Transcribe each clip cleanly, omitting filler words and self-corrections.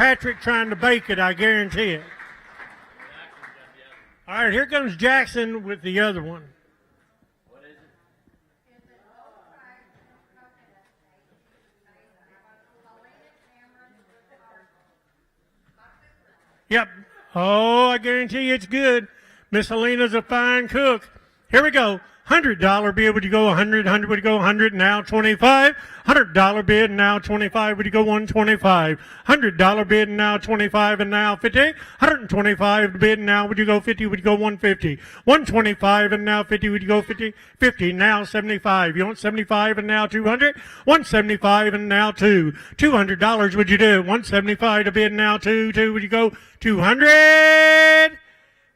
Patrick trying to bake it, I guarantee it. All right, here comes Jackson with the other one. Yep. Oh, I guarantee you it's good. Miss Helena's a fine cook. Here we go. $100 bid, would you go 100? 100 would you go 100? Now 25. $100 bid, now 25. Would you go 125? $100 bid, now 25, and now 50. $125 bid, now would you go 50? Would you go 150? 125 and now 50. Would you go 50? 50 now 75. You want 75 and now 200? 175 and now 2. $200 would you do? 175 to bid, now 2. 2 would you go 200?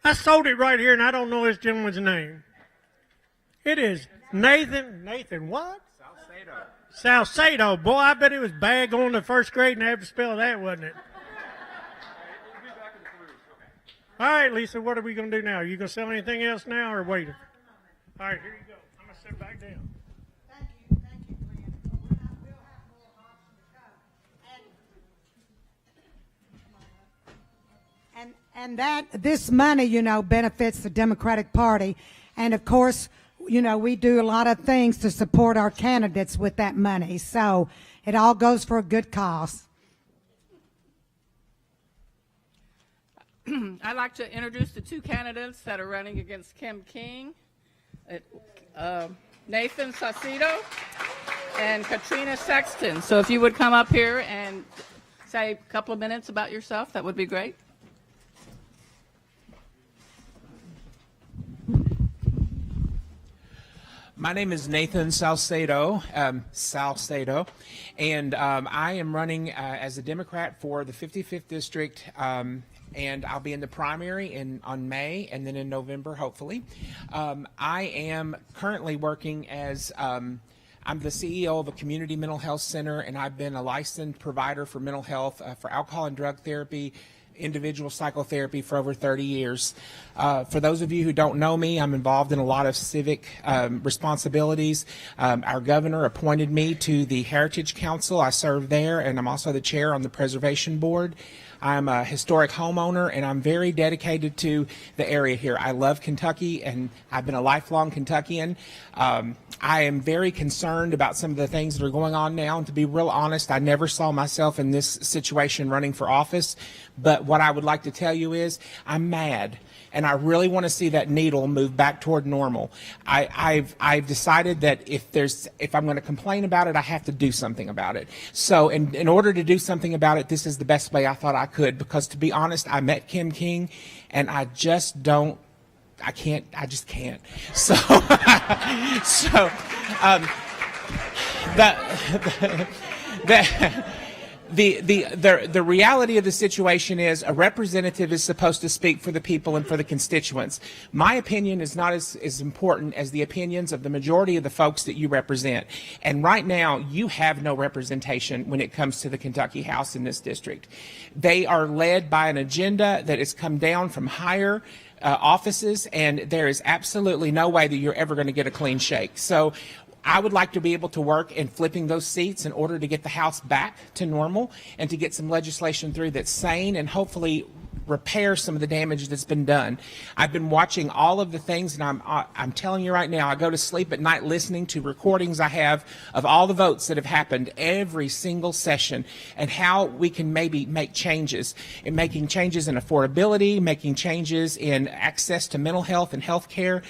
I sold it right here, and I don't know this gentleman's name. It is Nathan what? Salcedo. Boy, I bet it was bad going to first grade and have to spell that, wasn't it? All right, Lisa, what are we going to do now? Are you going to sell anything else now or wait? All right, here you go. I'm going to sit back down. Thank you, Glenn. We'll have more options to come. And that this money, benefits the Democratic Party. And of course, we do a lot of things to support our candidates with that money. So it all goes for a good cause. I'd like to introduce the two candidates that are running against Kim King, Nathan Saucedo and Katrina Sexton. So if you would come up here and say a couple of minutes about yourself, that would be great. My name is Nathan Salcedo, and I am running as a Democrat for the 55th District, and I'll be in the primary on May and then in November, hopefully. I am currently working as I'm the CEO of a community mental health center, and I've been a licensed provider for mental health, for alcohol and drug therapy, individual psychotherapy for over 30 years. For those of you who don't know me, I'm involved in a lot of civic responsibilities. Our governor appointed me to the Heritage Council. I serve there, and I'm also the chair on the Preservation Board. I'm a historic homeowner, and I'm very dedicated to the area here. I love Kentucky, and I've been a lifelong Kentuckian. I am very concerned about some of the things that are going on now, and to be real honest, I never saw myself in this situation running for office. But what I would like to tell you is I'm mad, and I really want to see that needle move back toward normal. I've decided that if I'm going to complain about it, I have to do something about it. So in order to do something about it, this is the best way I thought I could, because to be honest, I met Kim King, and I just can't. So, the reality of the situation is a representative is supposed to speak for the people and for the constituents. My opinion is not as important as the opinions of the majority of the folks that you represent. And right now, you have no representation when it comes to the Kentucky House in this district. They are led by an agenda that has come down from higher offices, and there is absolutely no way that you're ever going to get a clean shake. So I would like to be able to work in flipping those seats in order to get the House back to normal and to get some legislation through that's sane and hopefully repair some of the damage that's been done. I've been watching all of the things, and I'm telling you right now, I go to sleep at night listening to recordings I have of all the votes that have happened every single session, and how we can maybe make changes in making changes in affordability, making changes in access to mental health and health care.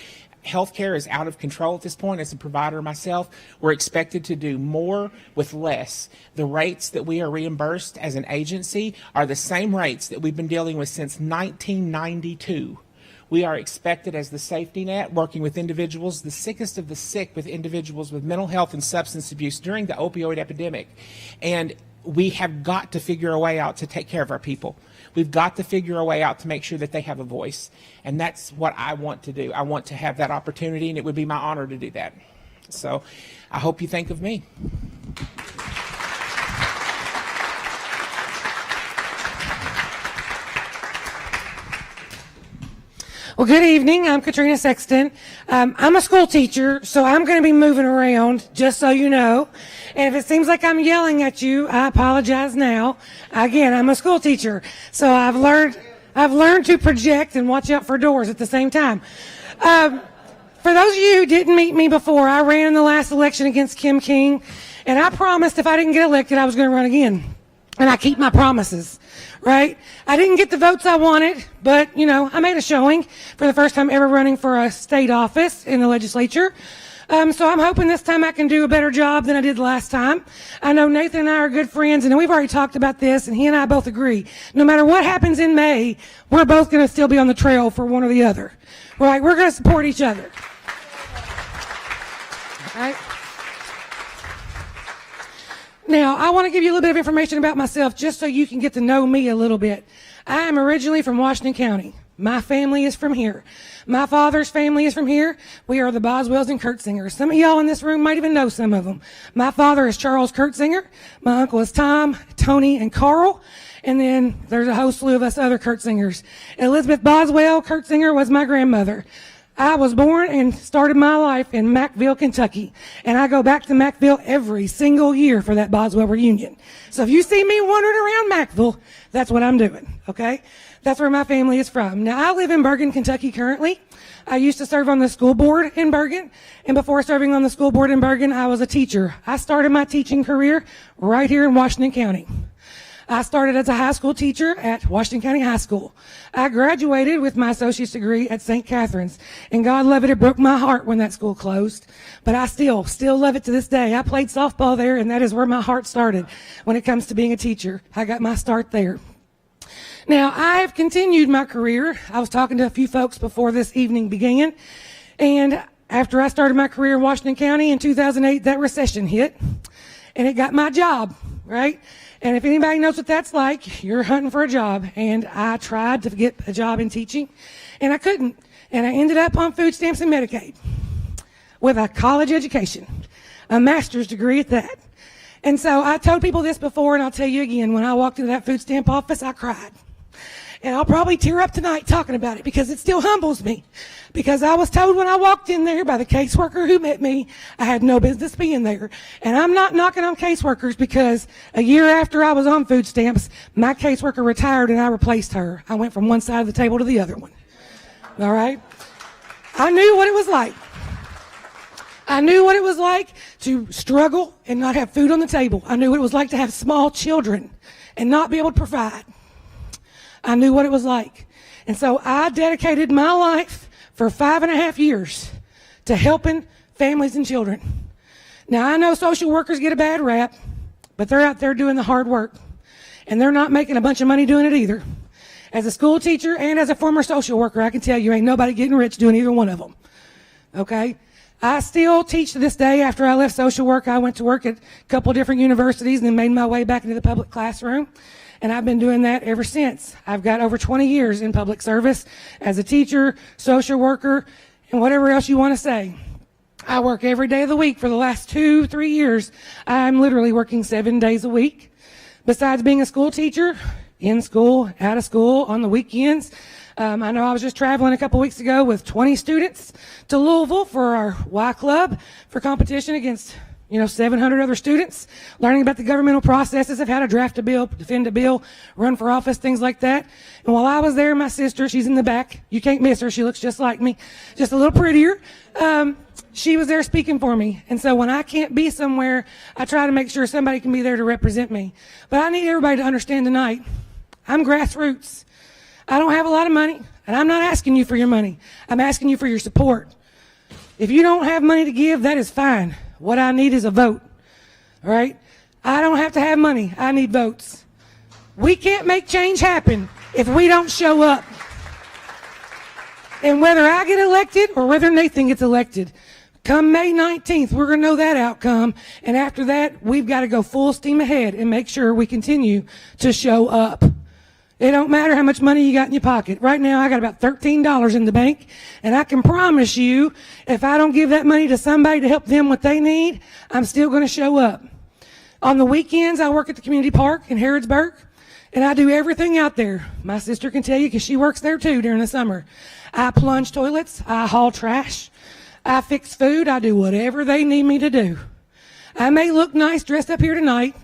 Healthcare is out of control at this point. As a provider myself, we're expected to do more with less. The rates that we are reimbursed as an agency are the same rates that we've been dealing with since 1992. We are expected as the safety net, working with individuals, the sickest of the sick, with individuals with mental health and substance abuse during the opioid epidemic. And we have got to figure a way out to take care of our people. We've got to figure a way out to make sure that they have a voice. And that's what I want to do. I want to have that opportunity, and it would be my honor to do that. So I hope you think of me. Well, good evening. I'm Katrina Sexton. I'm a school teacher, so I'm going to be moving around, just so you know. And if it seems like I'm yelling at you, I apologize now. Again, I'm a school teacher, so I've learned to project and watch out for doors at the same time. For those of you who didn't meet me before, I ran in the last election against Kim King, and I promised if I didn't get elected, I was going to run again. And I keep my promises, right? I didn't get the votes I wanted, but, I made a showing for the first time ever running for a state office in the legislature. So I'm hoping this time I can do a better job than I did last time. I know Nathan and I are good friends, and we've already talked about this, and he and I both agree. No matter what happens in May, we're both going to still be on the trail for one or the other, right? We're going to support each other. All right? Now, I want to give you a little bit of information about myself just so you can get to know me a little bit. I am originally from Washington County. My family is from here. My father's family is from here. We are the Boswells and Kurtzingers. Some of y'all in this room might even know some of them. My father is Charles Kurtzinger. My uncle is Tom, Tony, and Carl. And then there's a whole slew of us other Kurtzingers. Elizabeth Boswell Kurtzinger was my grandmother. I was born and started my life in Mackville, Kentucky. And I go back to Mackville every single year for that Boswell reunion. So if you see me wandering around Mackville, that's what I'm doing, okay? That's where my family is from. Now, I live in Bergen, Kentucky currently. I used to serve on the school board in Bergen. And before serving on the school board in Bergen, I was a teacher. I started my teaching career right here in Washington County. I started as a high school teacher at Washington County High School. I graduated with my associate's degree at St. Catherine's, and God love it, it broke my heart when that school closed, but I still love it to this day. I played softball there, and that is where my heart started when it comes to being a teacher. I got my start there. Now, I have continued my career. I was talking to a few folks before this evening began, and after I started my career in Washington County in 2008, that recession hit, and it got my job, right? And if anybody knows what that's like, you're hunting for a job. And I tried to get a job in teaching, and I couldn't. And I ended up on food stamps and Medicaid with a college education, a master's degree at that. And so I told people this before, and I'll tell you again, when I walked into that food stamp office, I cried. And I'll probably tear up tonight talking about it because it still humbles me. Because I was told when I walked in there by the caseworker who met me, I had no business being there. And I'm not knocking on caseworkers because a year after I was on food stamps, my caseworker retired and I replaced her. I went from one side of the table to the other one. All right? I knew what it was like. I knew what it was like to struggle and not have food on the table. I knew what it was like to have small children and not be able to provide. I knew what it was like. And so I dedicated my life for 5.5 years to helping families and children. Now, I know social workers get a bad rap, but they're out there doing the hard work. And they're not making a bunch of money doing it either. As a school teacher and as a former social worker, I can tell you ain't nobody getting rich doing either one of them. Okay? I still teach to this day. After I left social work, I went to work at a couple of different universities and then made my way back into the public classroom. And I've been doing that ever since. I've got over 20 years in public service as a teacher, social worker, and whatever else you want to say. I work every day of the week for the last 2-3 years. I'm literally working 7 days a week. Besides being a school teacher, in school, out of school, on the weekends. I know I was just traveling a couple weeks ago with 20 students to Louisville for our Y Club for competition against 700 other students, learning about the governmental processes of how to draft a bill, defend a bill, run for office, things like that. And while I was there, my sister, she's in the back. You can't miss her. She looks just like me, just a little prettier. She was there speaking for me. And so when I can't be somewhere, I try to make sure somebody can be there to represent me. But I need everybody to understand tonight, I'm grassroots. I don't have a lot of money, and I'm not asking you for your money. I'm asking you for your support. If you don't have money to give, that is fine. What I need is a vote, all right? I don't have to have money. I need votes. We can't make change happen if we don't show up. And whether I get elected or whether Nathan gets elected, come May 19th, we're going to know that outcome. And after that, we've got to go full steam ahead and make sure we continue to show up. It don't matter how much money you got in your pocket. Right now, I got about $13 in the bank, and I can promise you, if I don't give that money to somebody to help them what they need, I'm still going to show up. On the weekends, I work at the community park in Harrodsburg, and I do everything out there. My sister can tell you because she works there too during the summer. I plunge toilets, I haul trash, I fix food, I do whatever they need me to do. I may look nice dressed up here tonight,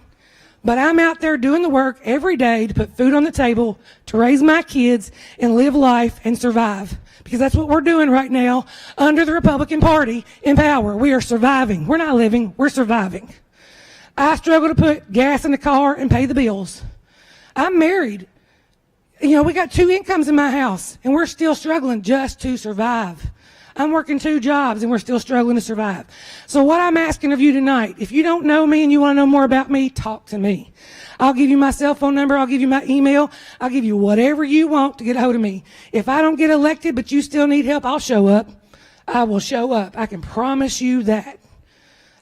but I'm out there doing the work every day to put food on the table, to raise my kids, and live life and survive. Because that's what we're doing right now under the Republican Party in power. We are surviving. We're not living, we're surviving. I struggle to put gas in the car and pay the bills. I'm married. You know, we got 2 incomes in my house, and we're still struggling just to survive. I'm working 2 jobs, and we're still struggling to survive. So what I'm asking of you tonight, if you don't know me and you want to know more about me, talk to me. I'll give you my cell phone number. I'll give you my email. I'll give you whatever you want to get a hold of me. If I don't get elected, but you still need help, I'll show up. I will show up. I can promise you that.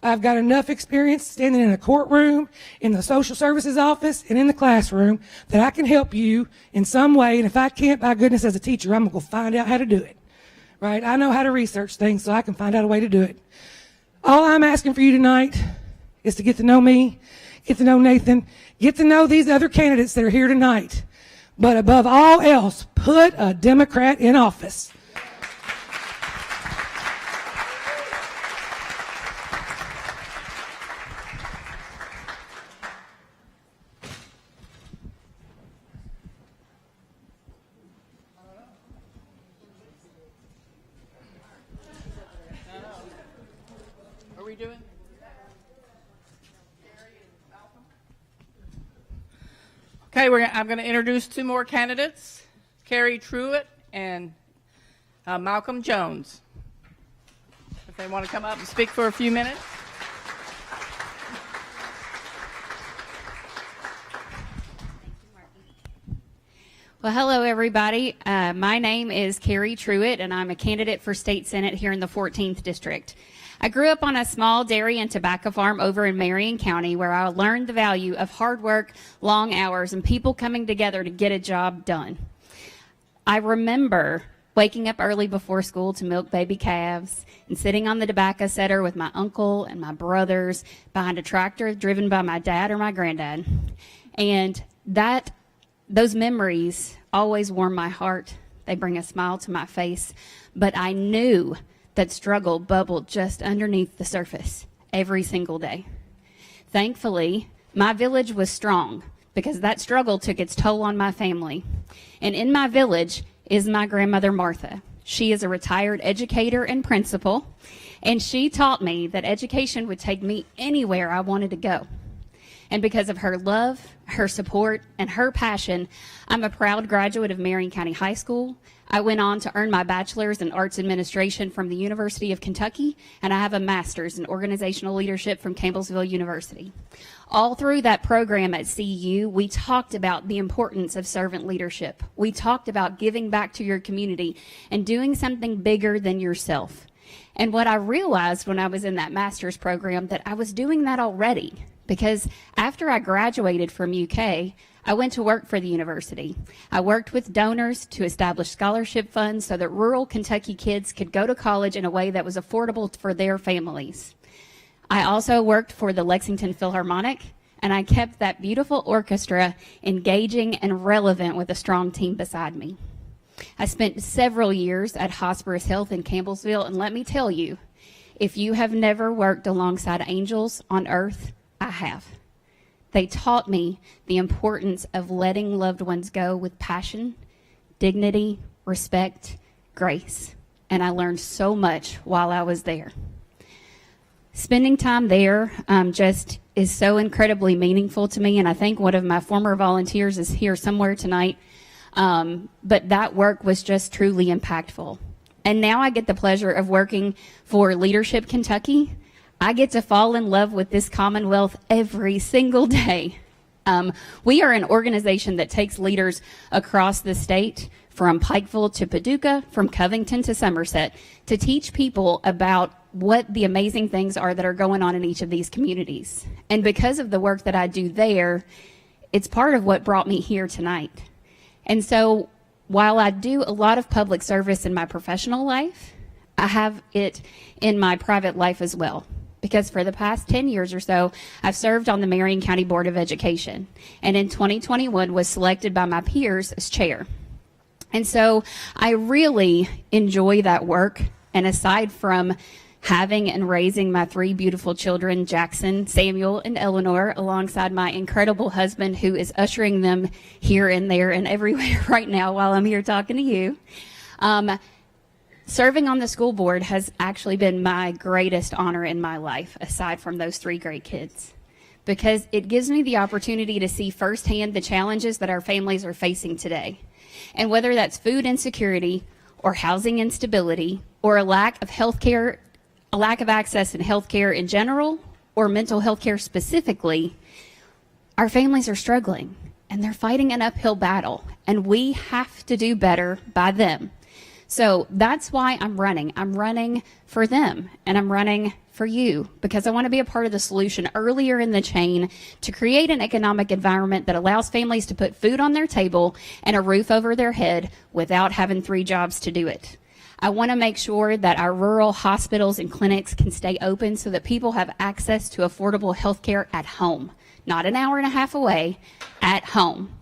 I've got enough experience standing in a courtroom, in the social services office, and in the classroom that I can help you in some way. And if I can't, by goodness, as a teacher, I'm going to go find out how to do it. Right? I know how to research things, so I can find out a way to do it. All I'm asking for you tonight is to get to know me, get to know Nathan, get to know these other candidates that are here tonight. But above all else, put a Democrat in office. Are we doing? Okay, I'm going to introduce 2 more candidates, Carrie Truitt and Malcolm Jones. If they want to come up and speak for a few minutes. Well, hello, everybody. My name is Carrie Truitt, and I'm a candidate for state senate here in the 14th District. I grew up on a small dairy and tobacco farm over in Marion County where I learned the value of hard work, long hours, and people coming together to get a job done. I remember waking up early before school to milk baby calves and sitting on the tobacco setter with my uncle and my brothers behind a tractor driven by my dad or my granddad. And those memories always warm my heart. They bring a smile to my face. But I knew that struggle bubbled just underneath the surface every single day. Thankfully, my village was strong because that struggle took its toll on my family. And in my village is my grandmother, Martha. She is a retired educator and principal, and she taught me that education would take me anywhere I wanted to go. And because of her love, her support, and her passion, I'm a proud graduate of Marion County High School. I went on to earn my bachelor's in arts administration from the University of Kentucky, and I have a master's in organizational leadership from Campbellsville University. All through that program at CU, we talked about the importance of servant leadership. We talked about giving back to your community and doing something bigger than yourself. And what I realized when I was in that master's program, that I was doing that already. Because after I graduated from UK, I went to work for the university. I worked with donors to establish scholarship funds so that rural Kentucky kids could go to college in a way that was affordable for their families. I also worked for the Lexington Philharmonic, and I kept that beautiful orchestra engaging and relevant with a strong team beside me. I spent several years at Hospice Health in Campbellsville, and let me tell you, if you have never worked alongside angels on earth, I have. They taught me the importance of letting loved ones go with passion, dignity, respect, grace. And I learned so much while I was there. Spending time there just is so incredibly meaningful to me. And I think one of my former volunteers is here somewhere tonight. But that work was just truly impactful. And now I get the pleasure of working for Leadership Kentucky. I get to fall in love with this Commonwealth every single day. We are an organization that takes leaders across the state, from Pikeville to Paducah, from Covington to Somerset, to teach people about what the amazing things are that are going on in each of these communities. And because of the work that I do there, it's part of what brought me here tonight. And so while I do a lot of public service in my professional life, I have it in my private life as well. Because for the past 10 years or so, I've served on the Marion County Board of Education, and in 2021 was selected by my peers as chair. And so I really enjoy that work, and aside from having and raising my 3 beautiful children, Jackson, Samuel, and Eleanor, alongside my incredible husband who is ushering them here and there and everywhere right now while I'm here talking to you. Serving on the school board has actually been my greatest honor in my life, aside from those 3 great kids, because it gives me the opportunity to see firsthand the challenges that our families are facing today. And whether that's food insecurity or housing instability or a lack of access in healthcare in general or mental health care specifically, our families are struggling and they're fighting an uphill battle, and we have to do better by them. So that's why I'm running. I'm running for them, and I'm running for you because I want to be a part of the solution earlier in the chain to create an economic environment that allows families to put food on their table and a roof over their head without having 3 jobs to do it. I want to make sure that our rural hospitals and clinics can stay open so that people have access to affordable health care at home, not an hour and a half away, at home.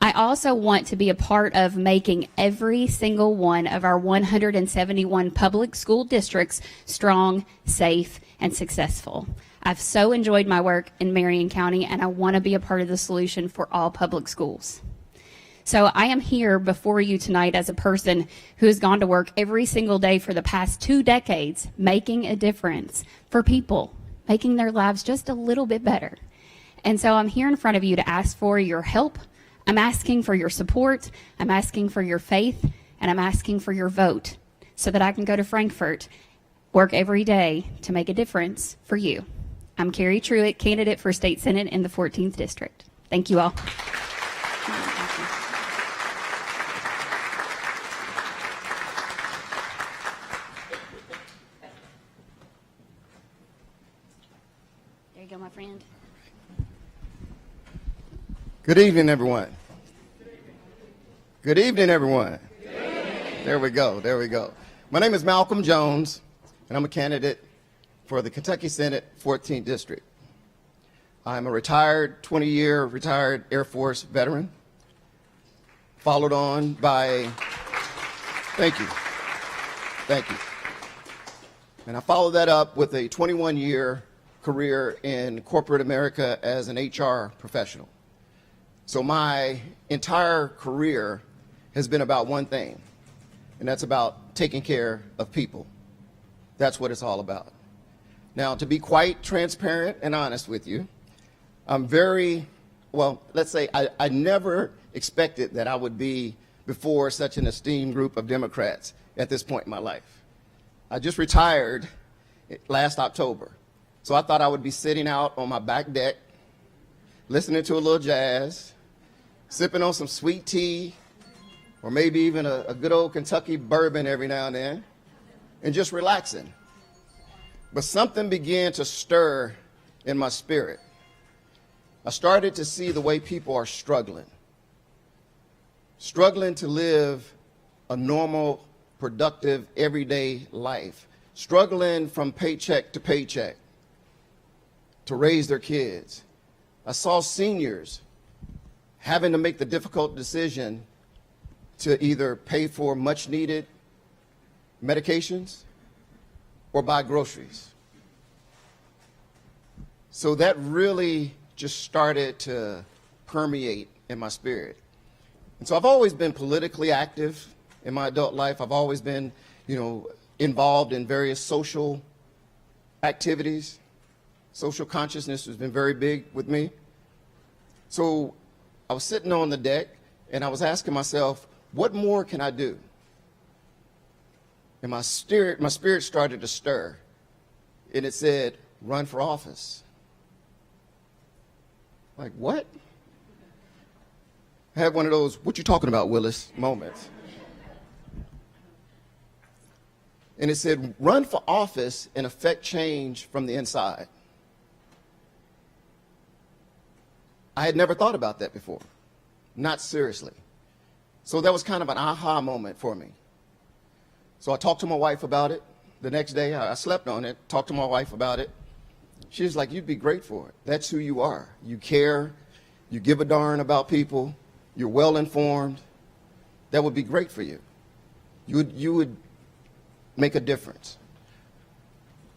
I also want to be a part of making every single one of our 171 public school districts strong, safe, and successful. I've so enjoyed my work in Marion County, and I want to be a part of the solution for all public schools. So I am here before you tonight as a person who has gone to work every single day for the past 2 decades, making a difference for people, making their lives just a little bit better. And so I'm here in front of you to ask for your help. I'm asking for your support, I'm asking for your faith, and I'm asking for your vote so that I can go to Frankfort, work every day to make a difference for you. I'm Carrie Truitt, candidate for State Senate in the 14th District. Thank you all. There you go, my friend. Good evening, everyone. Good evening, everyone. There we go. There we go. My name is Malcolm Jones, and I'm a candidate for the Kentucky Senate 14th District. I'm a retired, 20-year retired Air Force veteran, followed on by, thank you. And I followed that up with a 21-year career in corporate America as an HR professional. So my entire career has been about one thing, and that's about taking care of people. That's what it's all about. Now, to be quite transparent and honest with you, I'm very, well, let's say I never expected that I would be before such an esteemed group of Democrats at this point in my life. I just retired last October, so I thought I would be sitting out on my back deck, listening to a little jazz, sipping on some sweet tea, or maybe even a good old Kentucky bourbon every now and then, and just relaxing. But something began to stir in my spirit. I started to see the way people are struggling to live a normal, productive, everyday life, struggling from paycheck to paycheck to raise their kids. I saw seniors having to make the difficult decision to either pay for much needed medications or buy groceries. So that really just started to permeate in my spirit. And so I've always been politically active in my adult life. I've always been, involved in various social activities. Social consciousness has been very big with me. So I was sitting on the deck and I was asking myself, what more can I do? And my spirit started to stir, and it said, run for office. Like, what? I had one of those, what you talking about, Willis, moments. And it said, run for office and affect change from the inside. I had never thought about that before, not seriously. So that was kind of an aha moment for me. So I talked to my wife about it. The next day, I slept on it, talked to my wife about it. She was like, you'd be great for it. That's who you are. You care, you give a darn about people, you're well informed. That would be great for you. You would make a difference.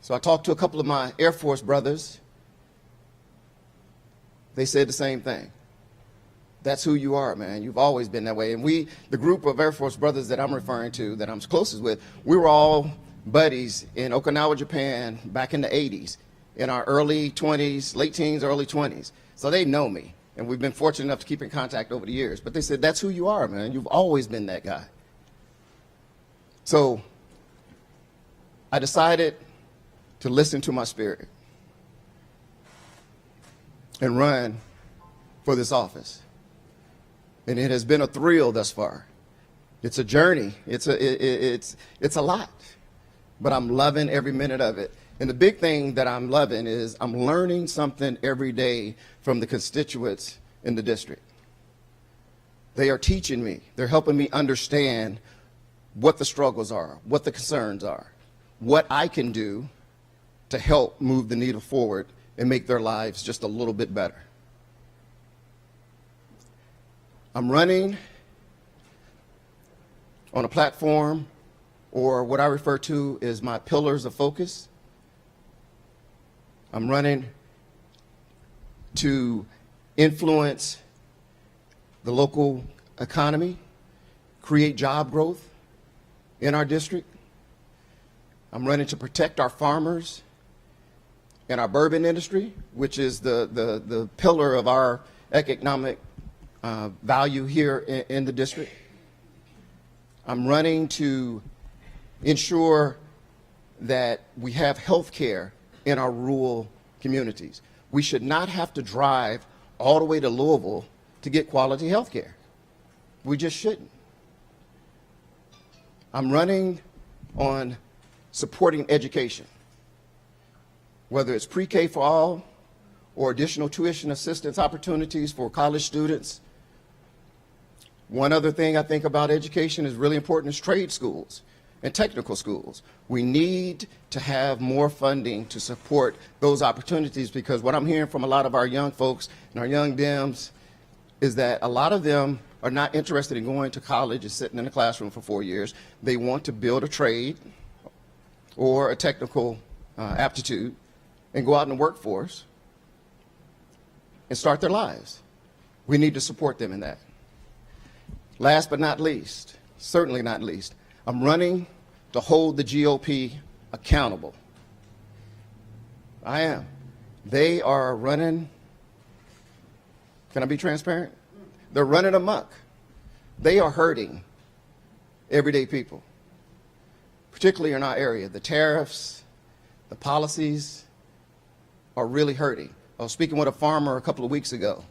So I talked to a couple of my Air Force brothers. They said the same thing. That's who you are, man. You've always been that way. And we, the group of Air Force brothers that I'm referring to, that I'm closest with, we were all buddies in Okinawa, Japan, back in the 80s, in our early 20s, late teens, early 20s. So they know me, and we've been fortunate enough to keep in contact over the years. But they said, that's who you are, man. You've always been that guy. So I decided to listen to my spirit and run for this office. And it has been a thrill thus far. It's a journey. It's a lot. But I'm loving every minute of it. And the big thing that I'm loving is I'm learning something every day from the constituents in the district. They are teaching me. They're helping me understand what the struggles are, what the concerns are, what I can do to help move the needle forward and make their lives just a little bit better. I'm running on a platform, or what I refer to as my pillars of focus. I'm running to influence the local economy, create job growth in our district. I'm running to protect our farmers and our bourbon industry, which is the pillar of our economic value here in the district. I'm running to ensure that we have health care in our rural communities. We should not have to drive all the way to Louisville to get quality health care. We just shouldn't. I'm running on supporting education, whether it's pre-K for all or additional tuition assistance opportunities for college students. One other thing I think about education is really important is trade schools and technical schools. We need to have more funding to support those opportunities, because what I'm hearing from a lot of our young folks and our young Dems is that a lot of them are not interested in going to college and sitting in a classroom for 4 years. They want to build a trade or a technical aptitude and go out in the workforce and start their lives. We need to support them in that. Last but not least, certainly not least, I'm running to hold the GOP accountable. I am. They are running, can I be transparent? They're running amok. They are hurting everyday people, particularly in our area. The tariffs, the policies are really hurting. I was speaking with a farmer a couple of weeks ago,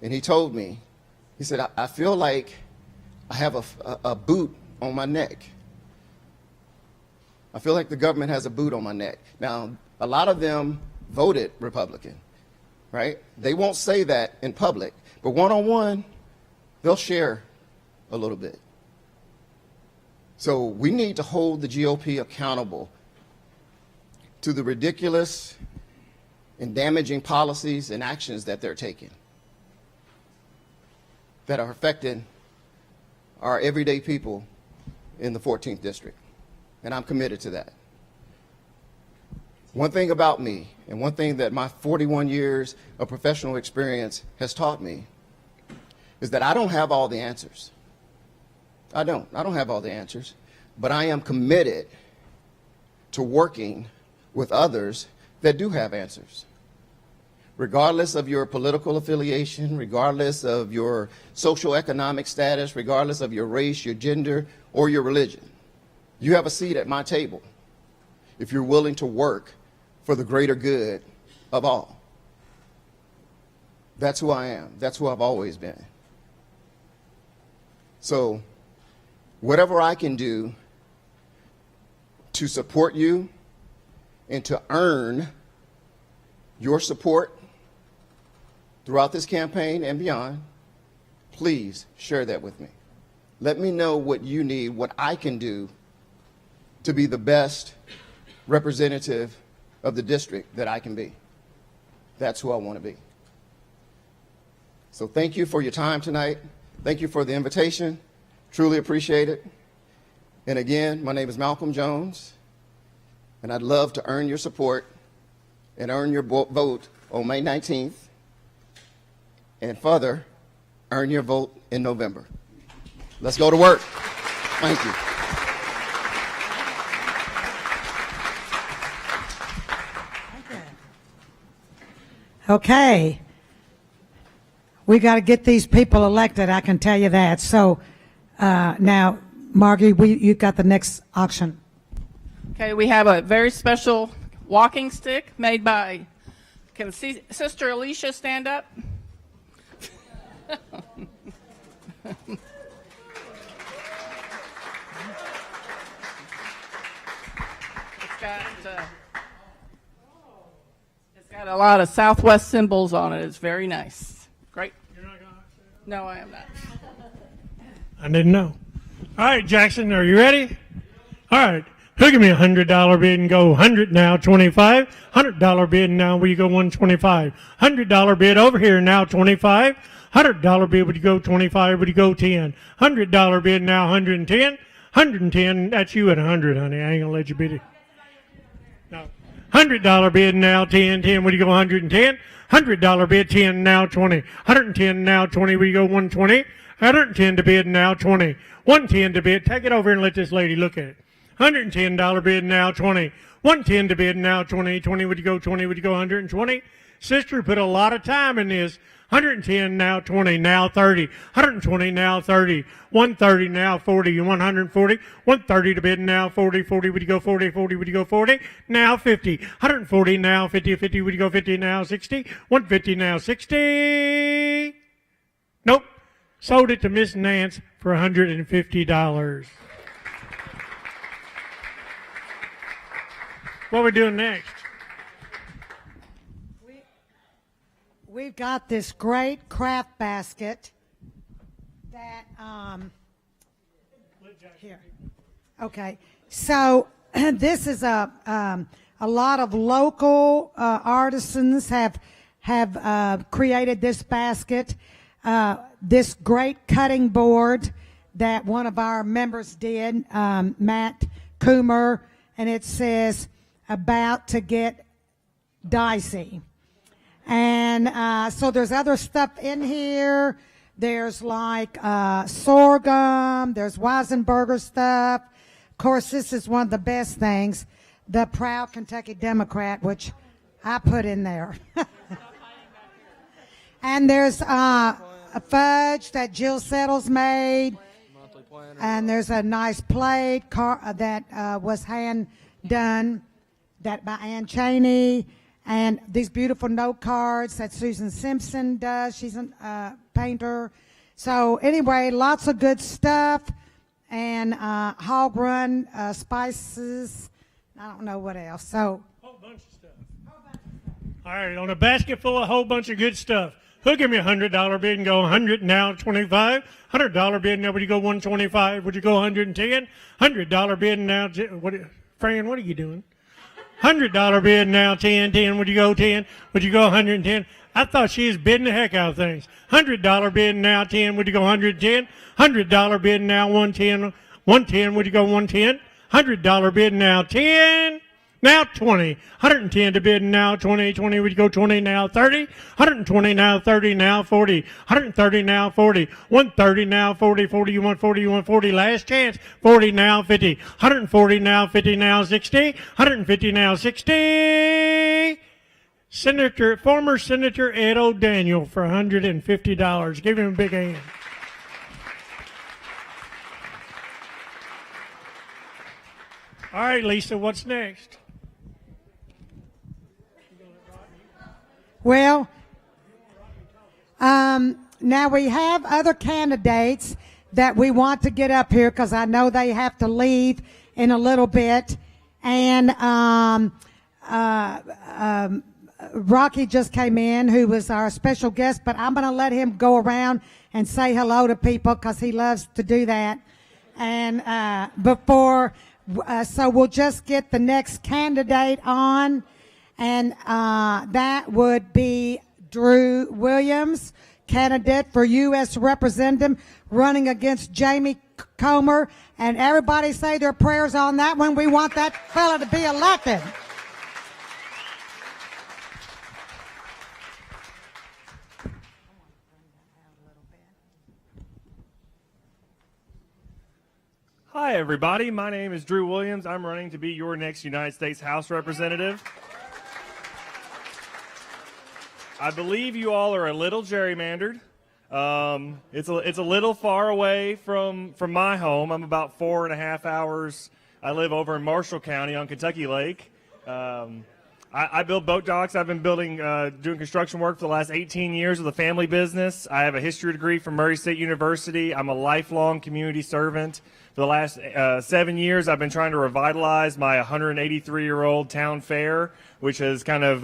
and he told me, he said, I feel like I have a boot on my neck. I feel like the government has a boot on my neck. Now, a lot of them voted Republican, right? They won't say that in public, but one-on-one, they'll share a little bit. So we need to hold the GOP accountable to the ridiculous and damaging policies and actions that they're taking that are affecting our everyday people in the 14th district. And I'm committed to that. One thing about me, and one thing that my 41 years of professional experience has taught me, is that I don't have all the answers. I don't have all the answers, but I am committed to working with others that do have answers. Regardless of your political affiliation, regardless of your socioeconomic status, regardless of your race, your gender, or your religion, you have a seat at my table if you're willing to work for the greater good of all. That's who I am. That's who I've always been. So whatever I can do to support you and to earn your support throughout this campaign and beyond, please share that with me. Let me know what you need, what I can do to be the best representative of the district that I can be. That's who I want to be. So thank you for your time tonight. Thank you for the invitation. Truly appreciate it. And again, my name is Malcolm Jones, And I'd love to earn your support and earn your vote on May 19th, and further, earn your vote in November. Let's go to work. Thank you. Okay. We got to get these people elected, I can tell you that. So now, Margie, you got the next auction. Okay, we have a very special walking stick made by, can Sister Alicia stand up? It's got a lot of Southwest symbols on it. It's very nice. Great. No, I am not. I didn't know. All right, Jackson, are you ready? All right. Who give me $100 bid and go 100 now, 25. $100 bid now, will you go 125? $100 bid over here now, 25. $100 bid, would you go 25? Would you go 10? $100 bid now, 110. 110, that's you at 100, honey. I ain't gonna let you bid it. No. $100 bid now, 10. 10, would you go 110? $100 bid, 10 now, 20. 110 now, 20, will you go 120? 110 to bid now, 20. 110 to bid. Take it over and let this lady look at it. $110 bid now, 20. 110 to bid now, 20. 20, would you go 20? Would you go 120? Sister put a lot of time in this. 110 now, 20 now, 30. 120 now, 30. 130 now, 40. 140. 130 to bid now, 40. 40, would you go 40? 40, would you go 40? Now 50. 140 now, 50. 50, would you go 50 now, 60? 150 now, 60. Nope. Sold it to Miss Nance for $150. What are we doing next? We've got this great craft basket that, here. Okay. So this is a lot of local artisans have created this basket. This great cutting board that one of our members did, Matt Coomer, and it says, about to get dicey. And so there's other stuff in here. There's like sorghum. There's Weisenberger stuff. Of course, this is one of the best things, the Proud Kentucky Democrat, which I put in there. And there's a fudge that Jill Settles made. And there's a nice plate that was hand done, that by Ann Cheney. And these beautiful note cards that Susan Simpson does. She's a painter. So anyway, lots of good stuff. And hog run spices. I don't know what else. So Whole bunch of stuff. All right, on a basket full of a whole bunch of good stuff. Who'll give me $100 bid and go 100 now, 25? $100 bid now, would you go 125? Would you go 110? $100 bid now, Fran, what are you doing? $100 bid now, 10. 10, would you go 10? Would you go 110? I thought she was bidding the heck out of things. $100 bid now, 10. Would you go 110? $100 bid now, 110. 110, would you go 110? $100 bid now, 10. Now 20. 110 to bid now, 20. 20, would you go 20 now, 30? 120 now, 30 now, 40. 130 now, 40. 130 now, 40. 40, you want 40, you want 40. Last chance. 40 now, 50. 140 now, 50 now, 60. 150 now, 60. Former Senator Ed O'Daniel for $150. Give him a big hand. All right, Lisa, what's next? Well, now we have other candidates that we want to get up here because I know they have to leave in a little bit. And Rocky just came in, who was our special guest, but I'm going to let him go around and say hello to people because he loves to do that. And so we'll just get the next candidate on. And that would be Drew Williams, candidate for U.S. Representative, running against Jamie Comer, and everybody say their prayers on that one. We want that fella to be elected. Hi, everybody. My name is Drew Williams. I'm running to be your next United States House Representative. I believe you all are a little gerrymandered. It's a little far away from my home. I'm about 4.5 hours. I live over in Marshall County on Kentucky Lake. I build boat docks. I've been doing construction work for the last 18 years with a family business. I have a history degree from Murray State University. I'm a lifelong community servant. For the last 7 years, I've been trying to revitalize my 183-year-old town fair, which has kind of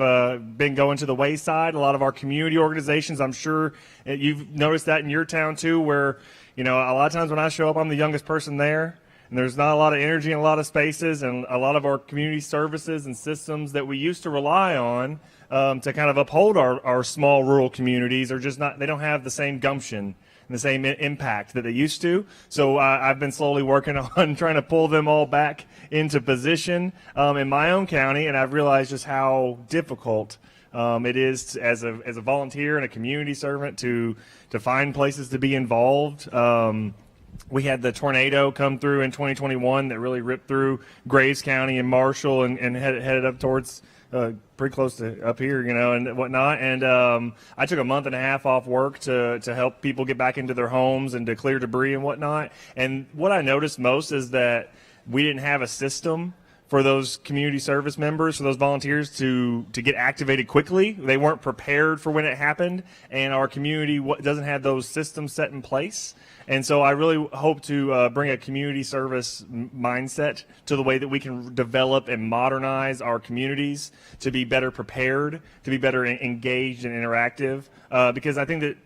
been going to the wayside. A lot of our community organizations, I'm sure you've noticed that in your town too, where, you know, a lot of times when I show up, I'm the youngest person there. And there's not a lot of energy in a lot of spaces, and a lot of our community services and systems that we used to rely on to kind of uphold our small rural communities are just not, they don't have the same gumption and the same impact that they used to. So I've been slowly working on trying to pull them all back into position in my own county, and I've realized just how difficult it is as a volunteer and a community servant to find places to be involved. We had the tornado come through in 2021 that really ripped through Graves County and Marshall and headed up towards pretty close to up here, you know, and whatnot. And I took a month and a half off work to help people get back into their homes and to clear debris and whatnot. And what I noticed most is that we didn't have a system for those community service members, for those volunteers to get activated quickly. They weren't prepared for when it happened, and our community doesn't have those systems set in place. And so I really hope to bring a community service mindset to the way that we can develop and modernize our communities to be better prepared, to be better engaged and interactive, because I think that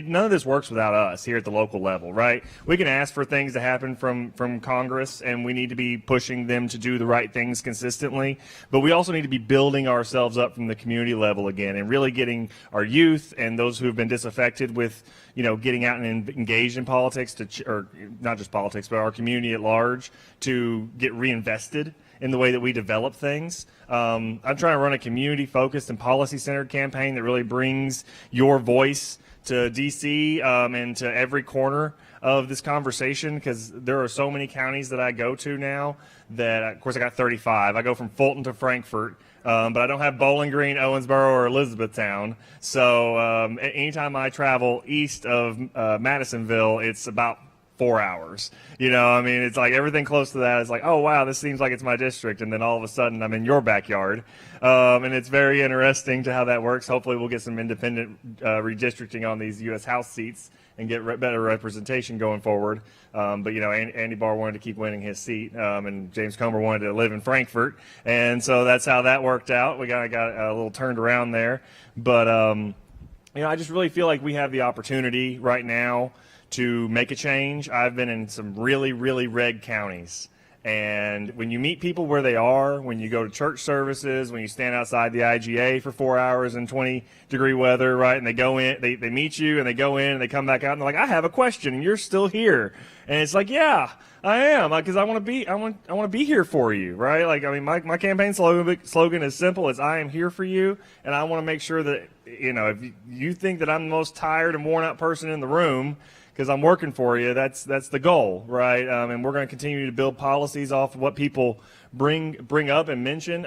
none of this works without us here at the local level, right? We can ask for things to happen from Congress, and we need to be pushing them to do the right things consistently. But we also need to be building ourselves up from the community level again, and really getting our youth and those who have been disaffected with, you know, getting out and engaged in politics, or not just politics, but our community at large, to get reinvested in the way that we develop things. I'm trying to run a community-focused and policy-centered campaign that really brings your voice to DC and to every corner of this conversation, because there are so many counties that I go to now that, of course, I got 35. I go from Fulton to Frankfort, but I don't have Bowling Green, Owensboro, or Elizabethtown. So anytime I travel east of Madisonville, it's about 4 hours. You know, I mean, it's like everything close to that is like, oh, wow, this seems like it's my district. And then all of a sudden I'm in your backyard. And it's very interesting to how that works. Hopefully we'll get some independent redistricting on these U.S. House seats and get better representation going forward. But, you know, Andy Barr wanted to keep winning his seat, and James Comer wanted to live in Frankfort. And so that's how that worked out. We got a little turned around there. But, you know, I just really feel like we have the opportunity right now to make a change. I've been in some really, really red counties. And when you meet people where they are, when you go to church services, when you stand outside the IGA for 4 hours in 20-degree weather, right, and they go in, they meet you, and they go in, and they come back out, and they're like, I have a question, and you're still here. And it's like, yeah, I am, because I want to be here for you, right? Like, I mean, my campaign slogan is simple. It's I am here for you, and I want to make sure that, you know, if you think that I'm the most tired and worn out person in the room, because I'm working for you, that's the goal, right? And we're going to continue to build policies off of what people bring up and mention.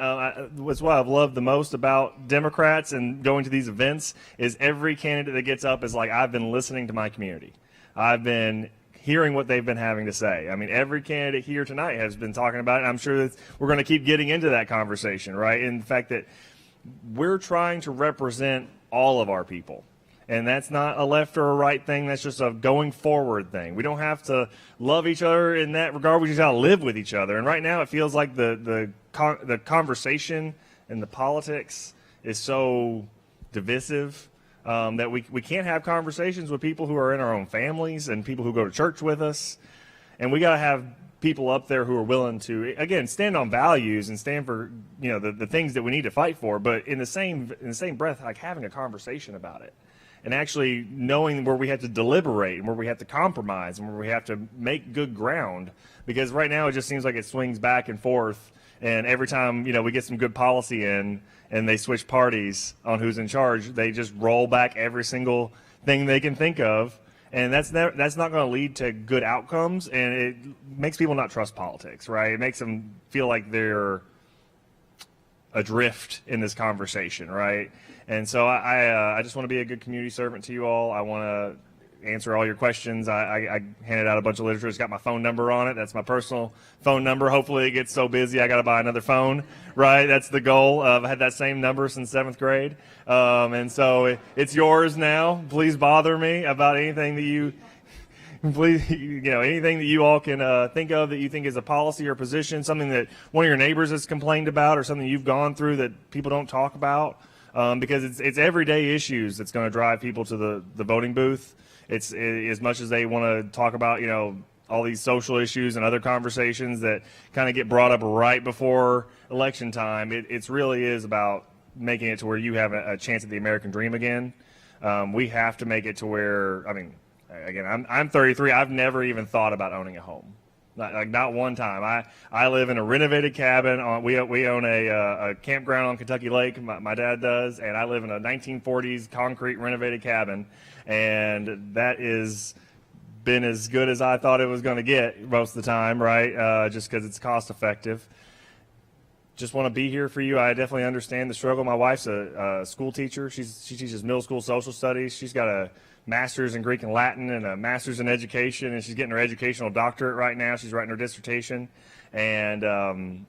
What's what I've loved the most about Democrats and going to these events is every candidate that gets up is like, I've been listening to my community. I've been hearing what they've been having to say. I mean, every candidate here tonight has been talking about it, and I'm sure that we're going to keep getting into that conversation, right? And the fact that we're trying to represent all of our people. And that's not a left or a right thing. That's just a going forward thing. We don't have to love each other in that regard. We just got to live with each other. And right now it feels like the conversation and the politics is so divisive that we can't have conversations with people who are in our own families and people who go to church with us. And we got to have people up there who are willing to, again, stand on values and stand for, you know, the things that we need to fight for. But in the same breath, like having a conversation about it. and actually knowing where we have to deliberate and where we have to compromise and where we have to make good ground. Because right now it just seems like it swings back and forth, and every time we get some good policy in and they switch parties on who's in charge, they just roll back every single thing they can think of, and that's not going to lead to good outcomes, and it makes people not trust politics, right? It makes them feel like they're adrift in this conversation, right? And so I just want to be a good community servant to you all. I want to answer all your questions. I handed out a bunch of literature. It's got my phone number on it. That's my personal phone number. Hopefully it gets so busy I got to buy another phone, right? That's the goal. I've had that same number since 7th grade. And so it's yours now. Please bother me about anything that you anything that you all can think of that you think is a policy or position, something that one of your neighbors has complained about, or something you've gone through that people don't talk about, because it's everyday issues that's going to drive people to the voting booth. It's as much as they want to talk about, all these social issues and other conversations that kind of get brought up right before election time. It really is about making it to where you have a chance at the American dream again. We have to make it to where, again, I'm 33. I've never even thought about owning a home. Not one time. I live in a renovated cabin. We own a campground on Kentucky Lake. My dad does, and I live in a 1940s concrete renovated cabin, and that is been as good as I thought it was going to get most of the time, right? Just because it's cost effective. Just want to be here for you. I definitely understand the struggle. My wife's a school teacher. She teaches middle school social studies. She's got a master's in Greek and Latin and a master's in education, and she's getting her educational doctorate right now. She's writing her dissertation, and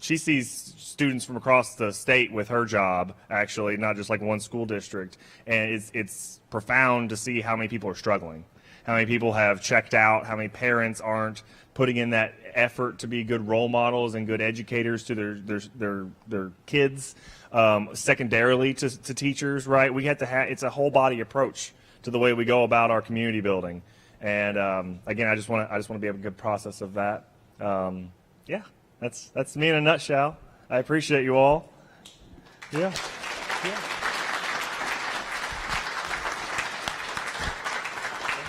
she sees students from across the state with her job, actually, not just like one school district, and it's profound to see how many people are struggling, how many people have checked out, how many parents aren't putting in that effort to be good role models and good educators to their kids. Secondarily to teachers, right? We have to have, it's a whole body approach to the way we go about our community building. And again, I just want to be able to good process of that. Yeah, that's me in a nutshell. I appreciate you all. Yeah.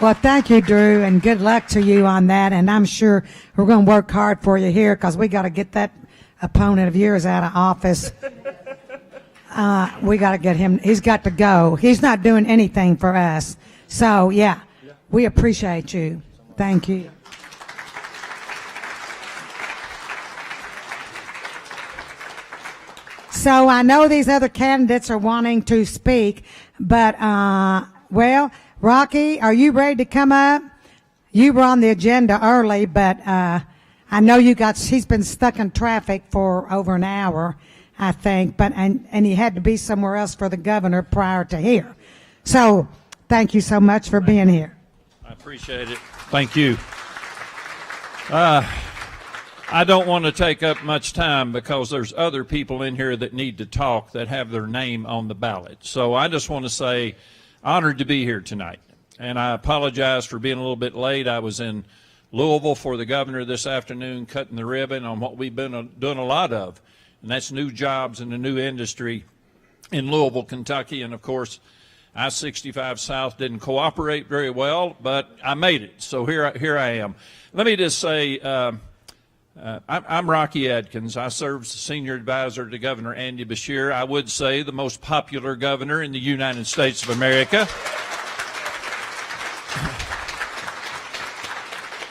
Well, thank you, Drew, and good luck to you on that. And I'm sure we're going to work hard for you here, because we got to get that opponent of yours out of office. We got to get him. He's got to go. He's not doing anything for us. So, yeah, we appreciate you. Thank you. So I know these other candidates are wanting to speak, but, Rocky, are you ready to come up? You were on the agenda early, but I know he's been stuck in traffic for over an hour, I think, and he had to be somewhere else for the governor prior to here. So thank you so much for being here. I appreciate it. Thank you. I don't want to take up much time, because there's other people in here that need to talk that have their name on the ballot. So I just want to say, honored to be here tonight. And I apologize for being a little bit late. I was in Louisville for the governor this afternoon, cutting the ribbon on what we've been doing a lot of, and that's new jobs and a new industry in Louisville, Kentucky. And of course, I-65 South didn't cooperate very well, but I made it. So here I am. Let me just say, I'm Rocky Adkins. I serve as the senior advisor to Governor Andy Beshear. I would say the most popular governor in the United States of America.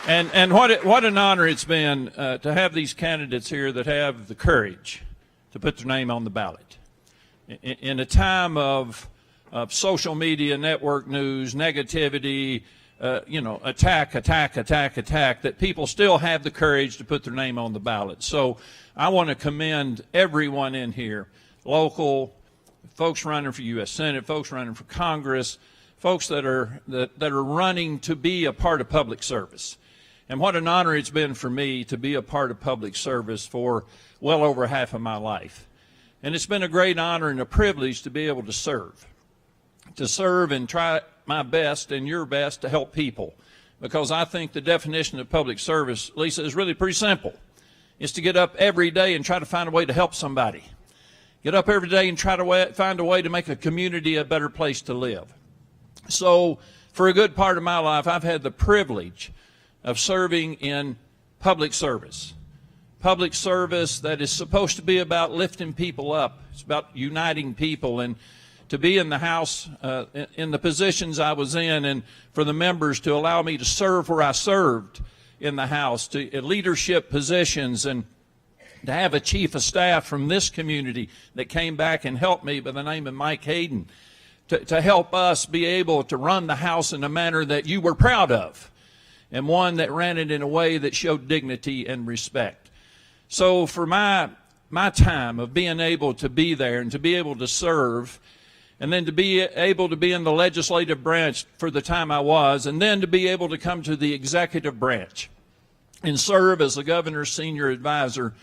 And what an honor it's been to have these candidates here that have the courage to put their name on the ballot. In a time of social media, network news, negativity, attack, that people still have the courage to put their name on the ballot. So I want to commend everyone in here, local, folks running for U.S. Senate, folks running for Congress, folks that are running to be a part of public service. And what an honor it's been for me to be a part of public service for well over half of my life. And it's been a great honor and a privilege to be able to serve and try my best and your best to help people. Because I think the definition of public service, Lisa, is really pretty simple. It's to get up every day and try to find a way to help somebody. Get up every day and try to find a way to make a community a better place to live. So for a good part of my life, I've had the privilege of serving in public service. Public service that is supposed to be about lifting people up. It's about uniting people. And to be in the House, in the positions I was in, and for the members to allow me to serve where I served in the House, to leadership positions, and to have a chief of staff from this community that came back and helped me by the name of Mike Hayden, to help us be able to run the House in a manner that you were proud of, and one that ran it in a way that showed dignity and respect. So for my time of being able to be there and to be able to serve, and then to be able to be in the legislative branch for the time I was, and then to be able to come to the executive branch and serve as the governor's senior advisor,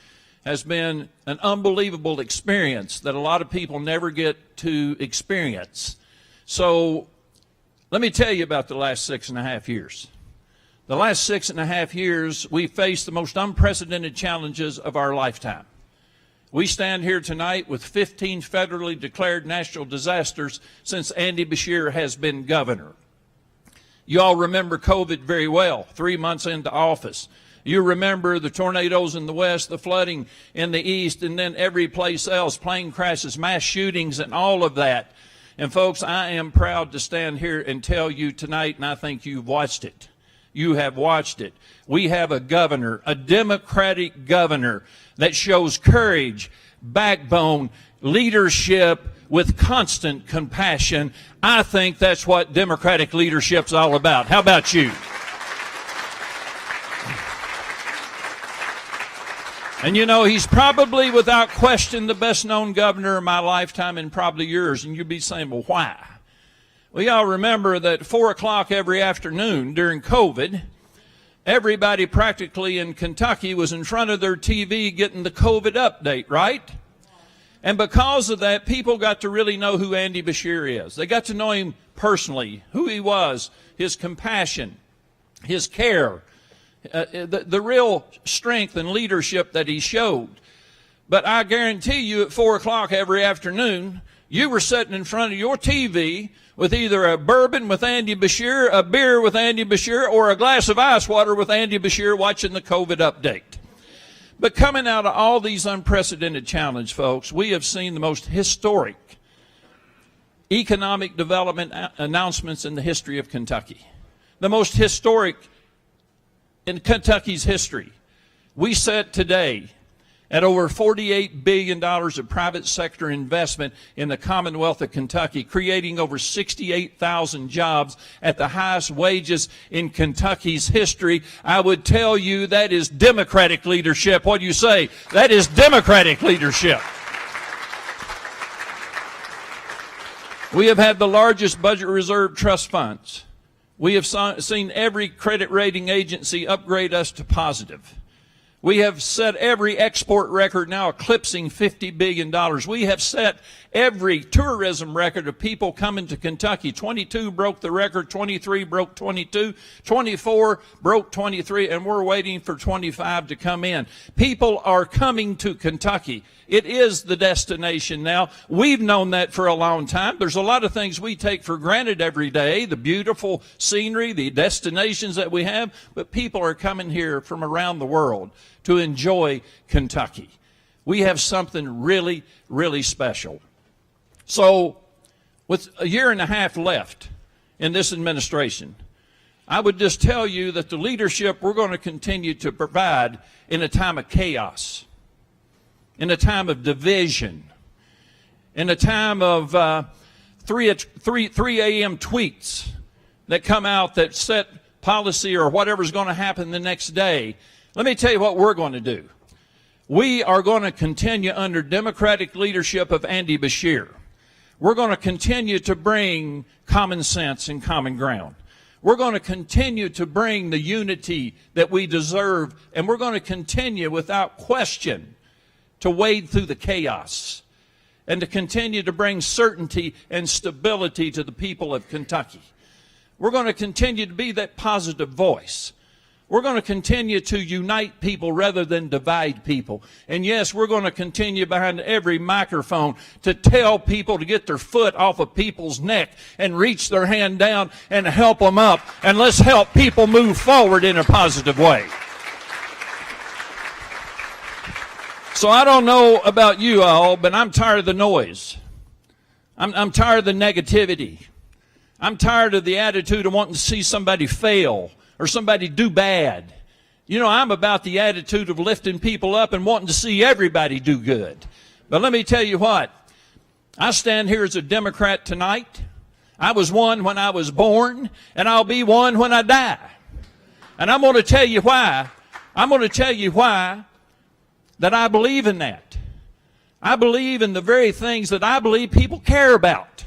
has been an unbelievable experience that a lot of people never get to experience. So let me tell you about the last 6.5 years. The last 6.5 years, we faced the most unprecedented challenges of our lifetime. We stand here tonight with 15 federally declared national disasters since Andy Beshear has been governor. You all remember COVID very well, 3 months into office. You remember the tornadoes in the west, the flooding in the east, and then every place else, plane crashes, mass shootings, and all of that. And folks, I am proud to stand here and tell you tonight, and I think you've watched it. You have watched it. We have a governor, a Democratic governor, that shows courage, backbone, leadership with constant compassion. I think that's what Democratic leadership's all about. How about you? And you know, he's probably without question the best known governor of my lifetime, and probably yours. And you'd be saying, well, why? Well, y'all remember that 4 o'clock every afternoon during COVID, everybody practically in Kentucky was in front of their TV getting the COVID update, right? And because of that, people got to really know who Andy Beshear is. They got to know him personally, who he was, his compassion, his care, the real strength and leadership that he showed. But I guarantee you at 4 o'clock every afternoon, you were sitting in front of your TV with either a bourbon with Andy Beshear, a beer with Andy Beshear, or a glass of ice water with Andy Beshear watching the COVID update. But coming out of all these unprecedented challenges, folks, we have seen the most historic economic development announcements in the history of Kentucky. The most historic in Kentucky's history. We set today at over $48 billion of private sector investment in the Commonwealth of Kentucky, creating over 68,000 jobs at the highest wages in Kentucky's history. I would tell you that is Democratic leadership. What do you say? That is Democratic leadership. We have had the largest budget reserve trust funds. We have seen every credit rating agency upgrade us to positive. We have set every export record now eclipsing $50 billion. We have set every tourism record of people coming to Kentucky. 22 broke the record, 23 broke 22, 24 broke 23, and we're waiting for 25 to come in. People are coming to Kentucky. It is the destination now. We've known that for a long time. There's a lot of things we take for granted every day, the beautiful scenery, the destinations that we have, but people are coming here from around the world to enjoy Kentucky. We have something really, really special. So with a year and a half left in this administration, I would just tell you that the leadership we're going to continue to provide in a time of chaos, in a time of division, in a time of 3 a.m. tweets that come out that set policy or whatever's going to happen the next day. Let me tell you what we're going to do. We are going to continue under Democratic leadership of Andy Beshear. We're going to continue to bring common sense and common ground. We're going to continue to bring the unity that we deserve, and we're going to continue without question to wade through the chaos and to continue to bring certainty and stability to the people of Kentucky. We're going to continue to be that positive voice. We're going to continue to unite people rather than divide people. And yes, we're going to continue behind every microphone to tell people to get their foot off of people's neck and reach their hand down and help them up. And let's help people move forward in a positive way. So I don't know about you all, but I'm tired of the noise. I'm tired of the negativity. I'm tired of the attitude of wanting to see somebody fail or somebody do bad. You know, I'm about the attitude of lifting people up and wanting to see everybody do good. But let me tell you what, I stand here as a Democrat tonight. I was one when I was born, and I'll be one when I die. And I'm going to tell you why. I'm going to tell you why that I believe in that. I believe in the very things that I believe people care about.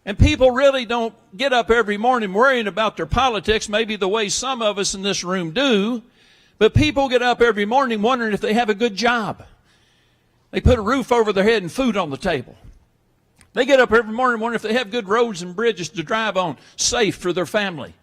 And people really don't get up every morning worrying about their politics, maybe the way some of us in this room do, but people get up every morning wondering if they have a good job. They put a roof over their head and food on the table. They get up every morning wondering if they have good roads and bridges to drive on, safe for their family.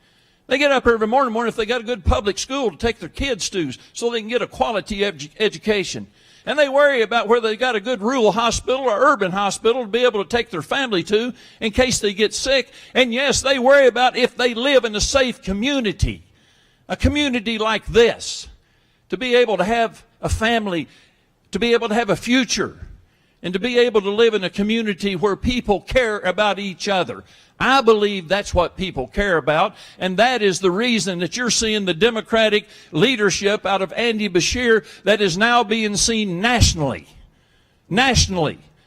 They get up every morning wondering if they got a good public school to take their kids to so they can get a quality education. And they worry about whether they got a good rural hospital or urban hospital to be able to take their family to in case they get sick. And yes, they worry about if they live in a safe community, a community like this, to be able to have a family, to be able to have a future, and to be able to live in a community where people care about each other. I believe that's what people care about, and that is the reason that you're seeing the Democratic leadership out of Andy Beshear that is now being seen nationally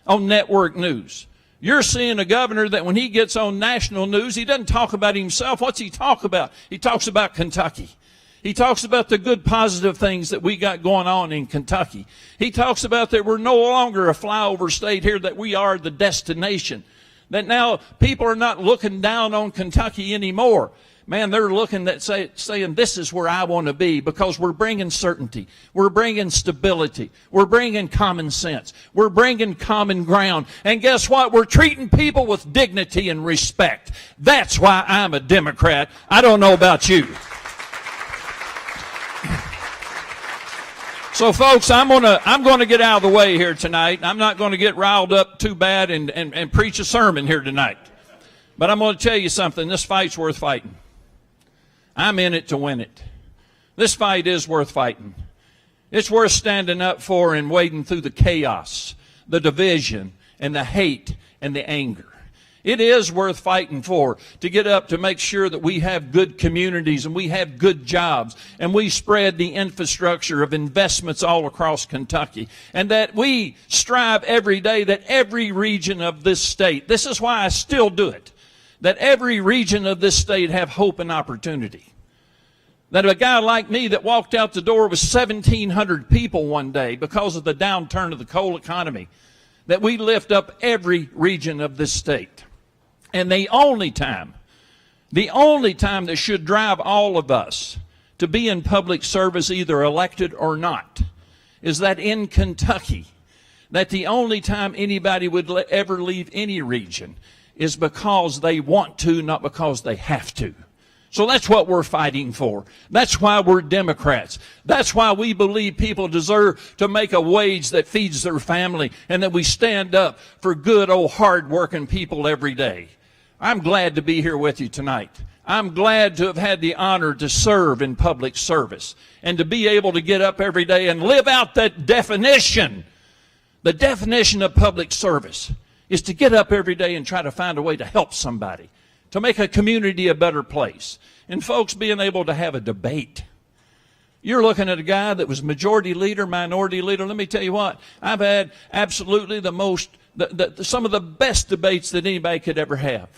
on network news. You're seeing a governor that when he gets on national news, he doesn't talk about himself. What's he talk about? He talks about Kentucky. He talks about the good positive things that we got going on in Kentucky. He talks about that we're no longer a flyover state here, that we are the destination. That now people are not looking down on Kentucky anymore. Man, they're looking at saying this is where I want to be, because we're bringing certainty. We're bringing stability. We're bringing common sense. We're bringing common ground. And guess what? We're treating people with dignity and respect. That's why I'm a Democrat. I don't know about you. So, folks, I'm going to get out of the way here tonight. I'm not going to get riled up too bad and preach a sermon here tonight. But I'm going to tell you something. This fight's worth fighting. I'm in it to win it. This fight is worth fighting. It's worth standing up for and wading through the chaos, the division, and the hate and the anger. It is worth fighting for, to get up to make sure that we have good communities and we have good jobs and we spread the infrastructure of investments all across Kentucky, and that we strive every day that every region of this state, this is why I still do it, that every region of this state have hope and opportunity. That a guy like me that walked out the door with 1,700 people one day because of the downturn of the coal economy, that we lift up every region of this state. And the only time that should drive all of us to be in public service, either elected or not, is that in Kentucky, that the only time anybody would ever leave any region is because they want to, not because they have to. So that's what we're fighting for. That's why we're Democrats. That's why we believe people deserve to make a wage that feeds their family, and that we stand up for good old hard-working people every day. I'm glad to be here with you tonight. I'm glad to have had the honor to serve in public service and to be able to get up every day and live out that definition. The definition of public service is to get up every day and try to find a way to help somebody, to make a community a better place. And folks, being able to have a debate. You're looking at a guy that was majority leader, minority leader. Let me tell you what, I've had absolutely some of the best debates that anybody could ever have.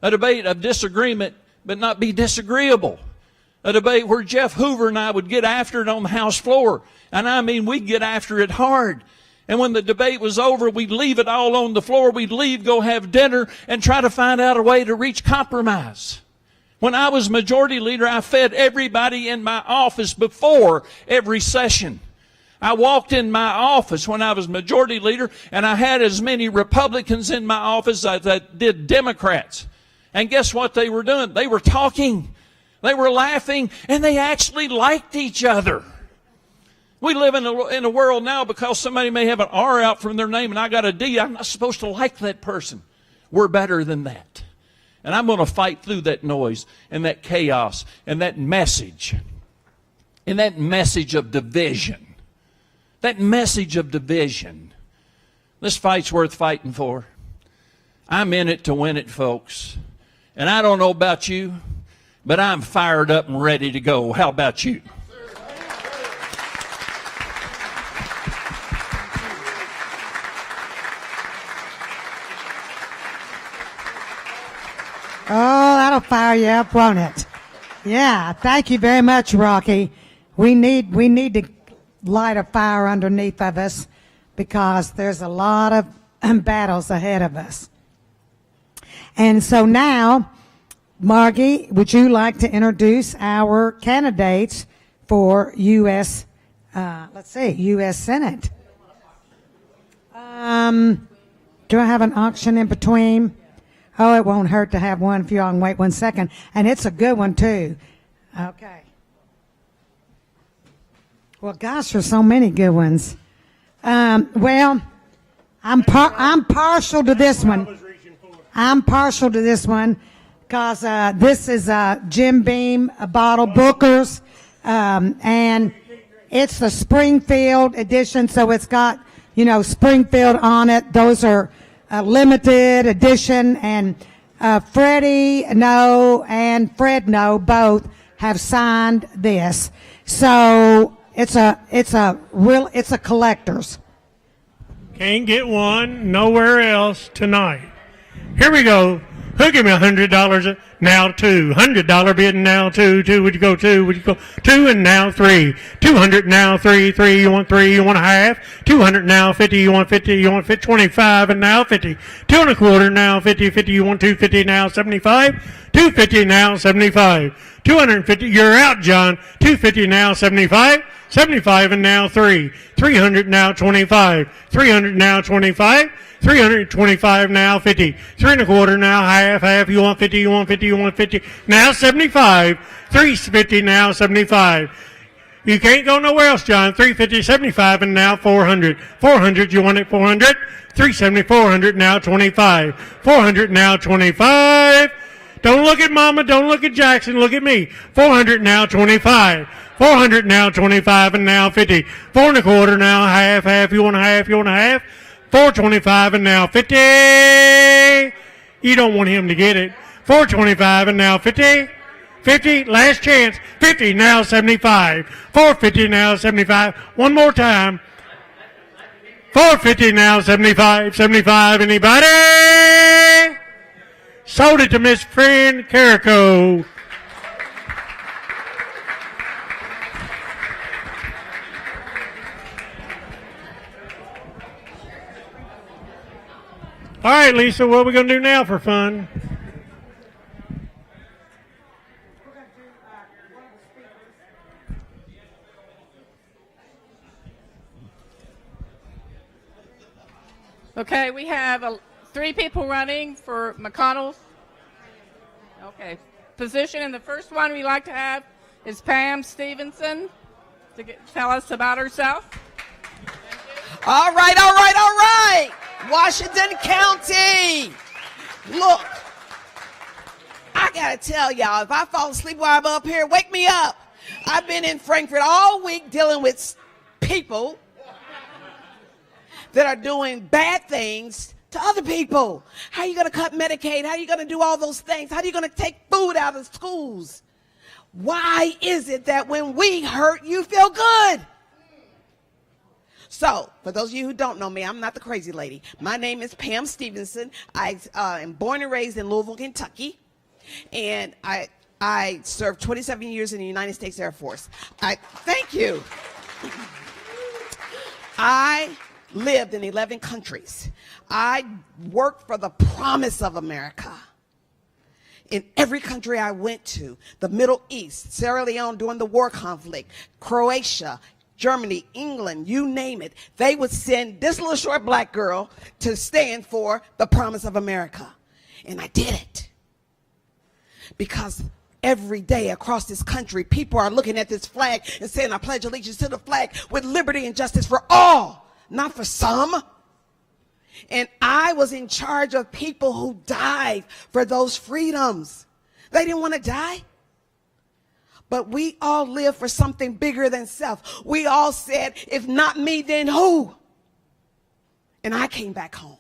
A debate of disagreement, but not be disagreeable. A debate where Jeff Hoover and I would get after it on the House floor. And I mean, we'd get after it hard. And when the debate was over, we'd leave it all on the floor. We'd leave, go have dinner, and try to find out a way to reach compromise. When I was majority leader, I fed everybody in my office before every session. I walked in my office when I was majority leader, and I had as many Republicans in my office as I did Democrats. And guess what they were doing? They were talking. They were laughing, and they actually liked each other. We live in a world now because somebody may have an R out from their name and I got a D. I'm not supposed to like that person. We're better than that. And I'm going to fight through that noise and that chaos and that message. And that message of division. That message of division. This fight's worth fighting for. I'm in it to win it, folks. And I don't know about you, but I'm fired up and ready to go. How about you? Oh, that'll fire you up, won't it? Yeah, thank you very much, Rocky. We need to light a fire underneath of us because there's a lot of battles ahead of us. And so now, Margie, would you like to introduce our candidates for U.S. U.S. Senate? Do I have an auction in between? Oh, it won't hurt to have one if y'all can wait 1 second. And it's a good one, too. Okay. Well, gosh, there's so many good ones. Well, I'm partial to this one. I'm partial to this one because this is Jim Beam Bottle Booker's, and it's the Springfield edition, so it's got, Springfield on it. Those are limited edition, and Freddie No and Fred No both have signed this. So it's a collector's. Can't get one nowhere else tonight. Here we go. Who'll give me $100? Now two. $100 bid now two. Two, would you go two? Would you go two? And now three. 200 now three. Three, you want three? You want a half? 200 now 50. You want 50? You want 50? 25 and now 50. 2 1/4 now 50. 50. You want 250 now 75. 250 now 75. 250. You're out, John. 250 now 75. 75 and now 3. 300 now 25. 300 now 25. 325 now 50. 3 1/4 now half. You want 50, you want 50, you want 50. Now 75. 350 now 75. You can't go nowhere else, John. 350, 75, and now 400. 400, you want it 400? 370, 400 now 25. 400 now 25. Don't look at Mama, don't look at Jackson, look at me. 400 now 25. 400 now 25 and now 50. 4 1/4 now half. You want a half, you want a half? 425 and now 50. You don't want him to get it. 425 and now 50. 50, last chance. 50 now 75. 450 now 75. One more time. 450 now 75. 75, anybody? Sold it to Miss Fran Carrico. All right, Lisa, what are we going to do now for fun? Okay, we have 3 people running for McConnell's position, and the first one we like to have is Pam Stevenson to tell us about herself. All right. Washington County. Look, I gotta tell y'all, if I fall asleep while I'm up here, wake me up. I've been in Frankfurt all week dealing with people that are doing bad things to other people. How are you going to cut Medicaid? How are you going to do all those things? How are you going to take food out of schools? Why is it that when we hurt, you feel good? So, for those of you who don't know me, I'm not the crazy lady. My name is Pam Stevenson. I am born and raised in Louisville, Kentucky. And I served 27 years in the United States Air Force. Thank you. I lived in 11 countries. I worked for the promise of America. In every country I went to, the Middle East, Sierra Leone during the war conflict, Croatia, Germany, England, you name it, they would send this little short black girl to stand for the promise of America. And I did it. Because Every day across this country, people are looking at this flag and saying, I pledge allegiance to the flag with liberty and justice for all, not for some. And I was in charge of people who died for those freedoms. They didn't want to die. But we all live for something bigger than self. We all said, if not me, then who? And I came back home.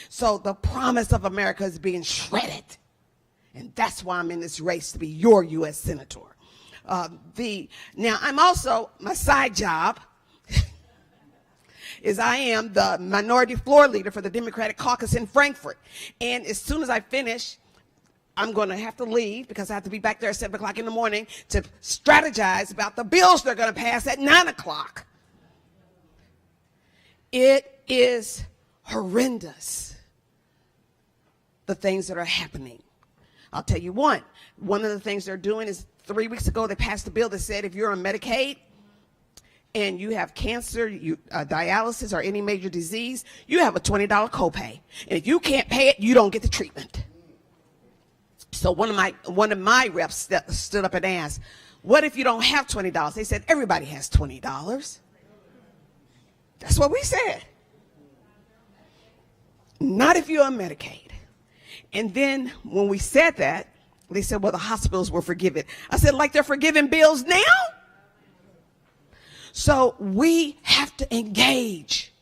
So the promise of America is being shredded. And that's why I'm in this race to be your U.S. Senator. Now, I'm also, my side job is I am the minority floor leader for the Democratic caucus in Frankfurt. And as soon as I finish, I'm going to have to leave because I have to be back there at 7 o'clock in the morning to strategize about the bills they're going to pass at 9 o'clock. It is horrendous, the things that are happening. I'll tell you one of the things they're doing is 3 weeks ago they passed a bill that said if you're on Medicaid and you have cancer, dialysis, or any major disease, you have a $20 copay. And if you can't pay it, you don't get the treatment. So one of my reps stood up and asked, what if you don't have $20? They said, everybody has $20. That's what we said. Not if you're on Medicaid. And then when we said that, they said, well, the hospitals were forgiven. I said, like they're forgiving bills now? So we have to engage.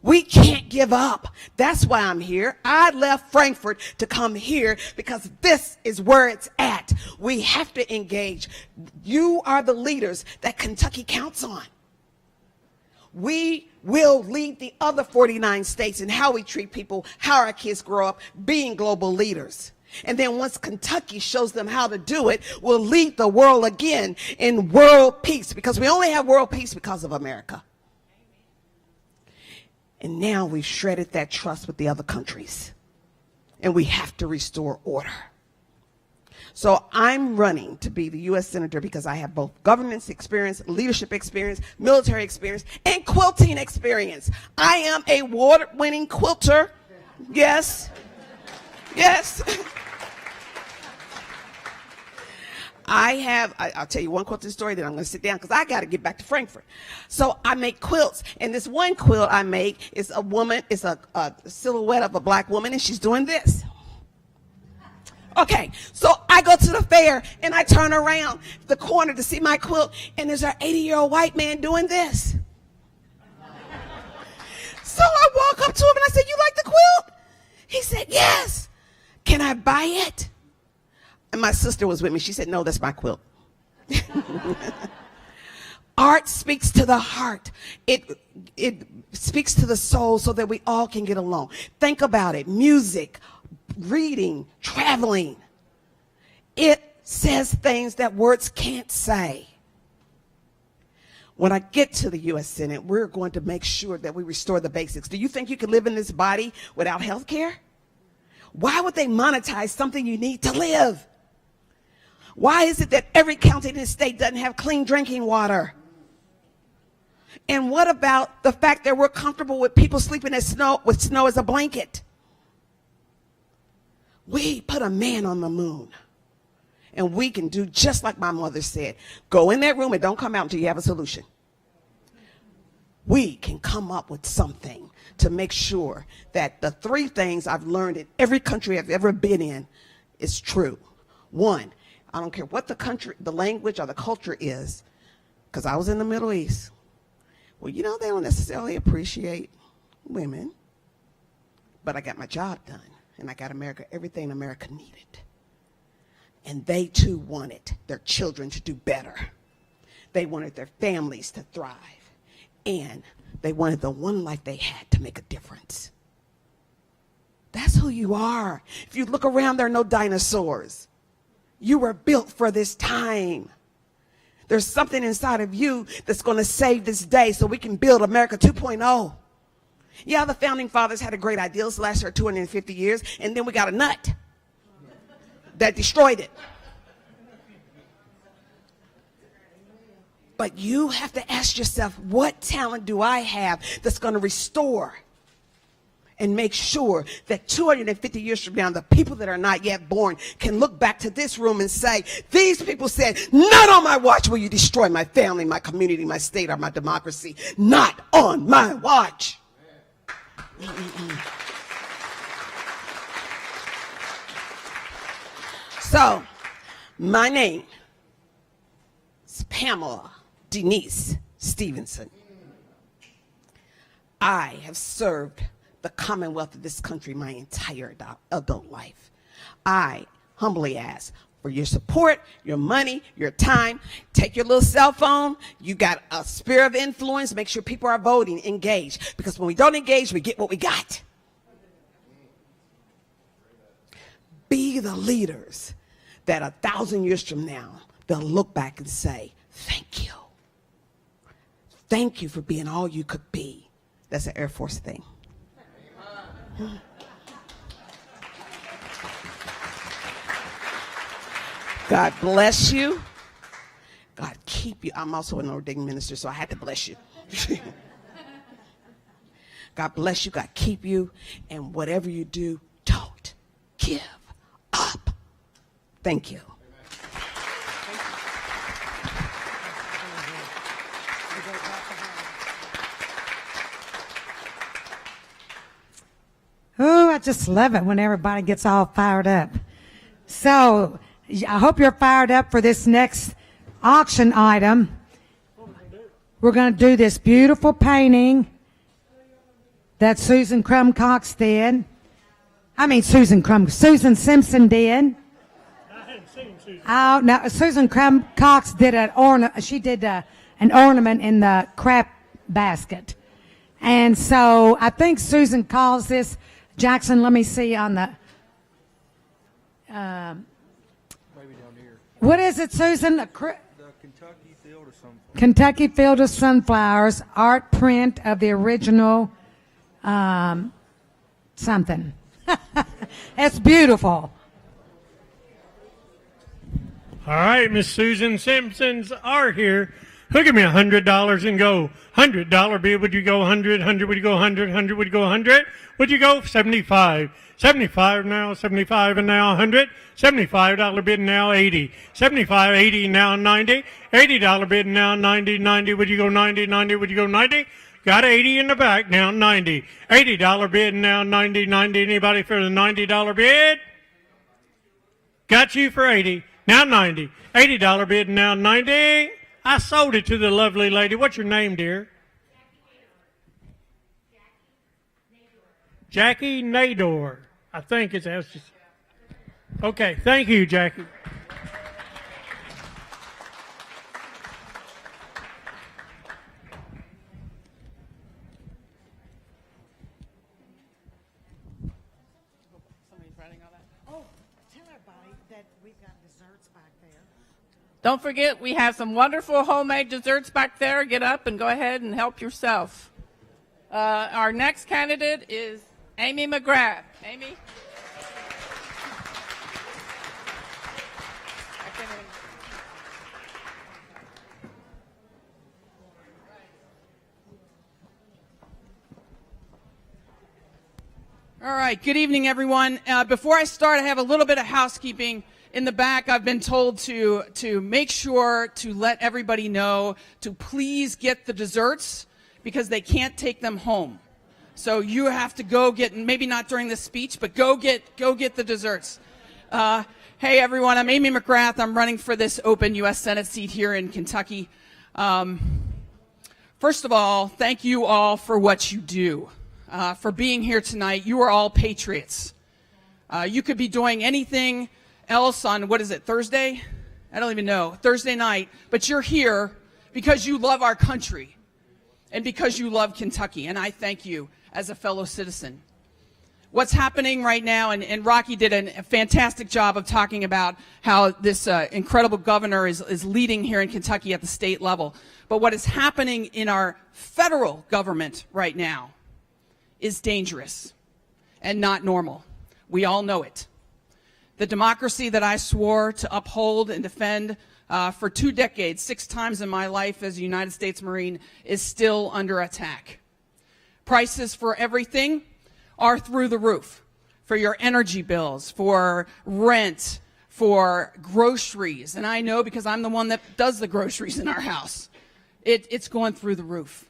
We can't give up. That's why I'm here. I left Frankfurt to come here because this is where it's at. We have to engage. You are the leaders that Kentucky counts on. We will lead the other 49 states in how we treat people, how our kids grow up, being global leaders. And then once Kentucky shows them how to do it, we'll lead the world again in world peace, because we only have world peace because of America. And now we've shredded that trust with the other countries, and we have to restore order. So I'm running to be the U.S. Senator because I have both governance experience, leadership experience, military experience, and quilting experience. I am a award-winning quilter. Yes. Yes. I'll tell you one quilting story, then I'm going to sit down because I got to get back to Frankfurt. So I make quilts, and this one quilt I make is a woman, it's a silhouette of a black woman, and she's doing this. Okay, so I go to the fair, and I turn around the corner to see my quilt, and there's an 80-year-old white man doing this. So I walk up to him, and I said, you like the quilt? He said, yes. Can I buy it? And my sister was with me. She said, no, that's my quilt. Art speaks to the heart. It speaks to the soul so that we all can get along. Think about it. Music, reading, traveling. It says things that words can't say. When I get to the U.S. Senate, we're going to make sure that we restore the basics. Do you think you can live in this body without health care? Why would they monetize something you need to live? Why is it that every county in the state doesn't have clean drinking water? And what about the fact that we're comfortable with people sleeping in snow with snow as a blanket? We put a man on the moon. And we can do just like my mother said. Go in that room and don't come out until you have a solution. We can come up with something to make sure that the three things I've learned in every country I've ever been in is true. One, I don't care what the country, the language, or the culture is, because I was in the Middle East. Well, you know, they don't necessarily appreciate women, but I got my job done, and I got America everything America needed. And they too wanted their children to do better. They wanted their families to thrive. And they wanted the one life they had to make a difference. That's who you are. If you look around, there are no dinosaurs. You were built for this time. There's something inside of you that's going to save this day so we can build America 2.0. Yeah, the founding fathers had a great ideals last for 250 years, and then we got a nut that destroyed it. But you have to ask yourself, what talent do I have that's going to restore and make sure that 250 years from now, the people that are not yet born can look back to this room and say, these people said, not on my watch will you destroy my family, my community, my state, or my democracy. Not on my watch. So, my name is Pamela Denise Stevenson. I have served the Commonwealth of this country my entire adult life. I humbly ask for your support, your money, your time. Take your little cell phone. You got a sphere of influence. Make sure people are voting. Engage. Because when we don't engage, we get what we got. Be the leaders that 1,000 years from now, they'll look back and say, thank you. Thank you for being all you could be. That's an Air Force thing. God bless you. God keep you. I'm also an ordained minister, so I had to bless you. God bless you. God keep you. And whatever you do, don't give up. Thank you. Oh, I just love it when everybody gets all fired up. So I hope you're fired up for this next auction item. We're going to do this beautiful painting that Susan Simpson did. I hadn't seen Susan. Oh, no, Susan Cox did an ornament in the crap basket. And so I think Susan calls this, Jackson, let me see on the, Maybe down here. what is it, Susan? The Kentucky Field of Sunflowers. Kentucky Field of Sunflowers, art print of the original something. It's beautiful. All right, Miss Susan Simpson's are here. Who give me $100 and go? $100 bill, would you go 100? 100, would you go 100? 100, would you go 100? Would you go 75? 75 now, 75 and now 100. $75 bid now 80. 75, 80 now 90. $80 bid now 90. 90, would you go 90? 90, would you go 90? Got 80 in the back now 90. $80 bid now 90. 90, anybody for the $90 bid? Got you for 80. Now 90. $80 bid now 90. I sold it to the lovely lady. What's your name, dear? Jackie Nador. I think it's just. Okay, thank you, Jackie. Don't forget, we have some wonderful homemade desserts back there. Get up and go ahead and help yourself. Our next candidate is Amy McGrath. Amy? All right, good evening, everyone. Before I start, I have a little bit of housekeeping. In the back, I've been told to make sure to let everybody know to please get the desserts because they can't take them home. So you have to go get, maybe not during this speech, but go get the desserts. Hey, everyone, I'm Amy McGrath. I'm running for this open U.S. Senate seat here in Kentucky. First of all, thank you all for what you do, for being here tonight. You are all patriots. You could be doing anything else on, what is it, Thursday? I don't even know, Thursday night, but you're here because you love our country and because you love Kentucky, and I thank you as a fellow citizen. What's happening right now, and Rocky did a fantastic job of talking about how this incredible governor is leading here in Kentucky at the state level, but what is happening in our federal government right now is dangerous and not normal. We all know it. The democracy that I swore to uphold and defend for 2 decades, 6 times in my life as a United States Marine, is still under attack. Prices for everything are through the roof for your energy bills, for rent, for groceries. And I know because I'm the one that does the groceries in our house. It's going through the roof.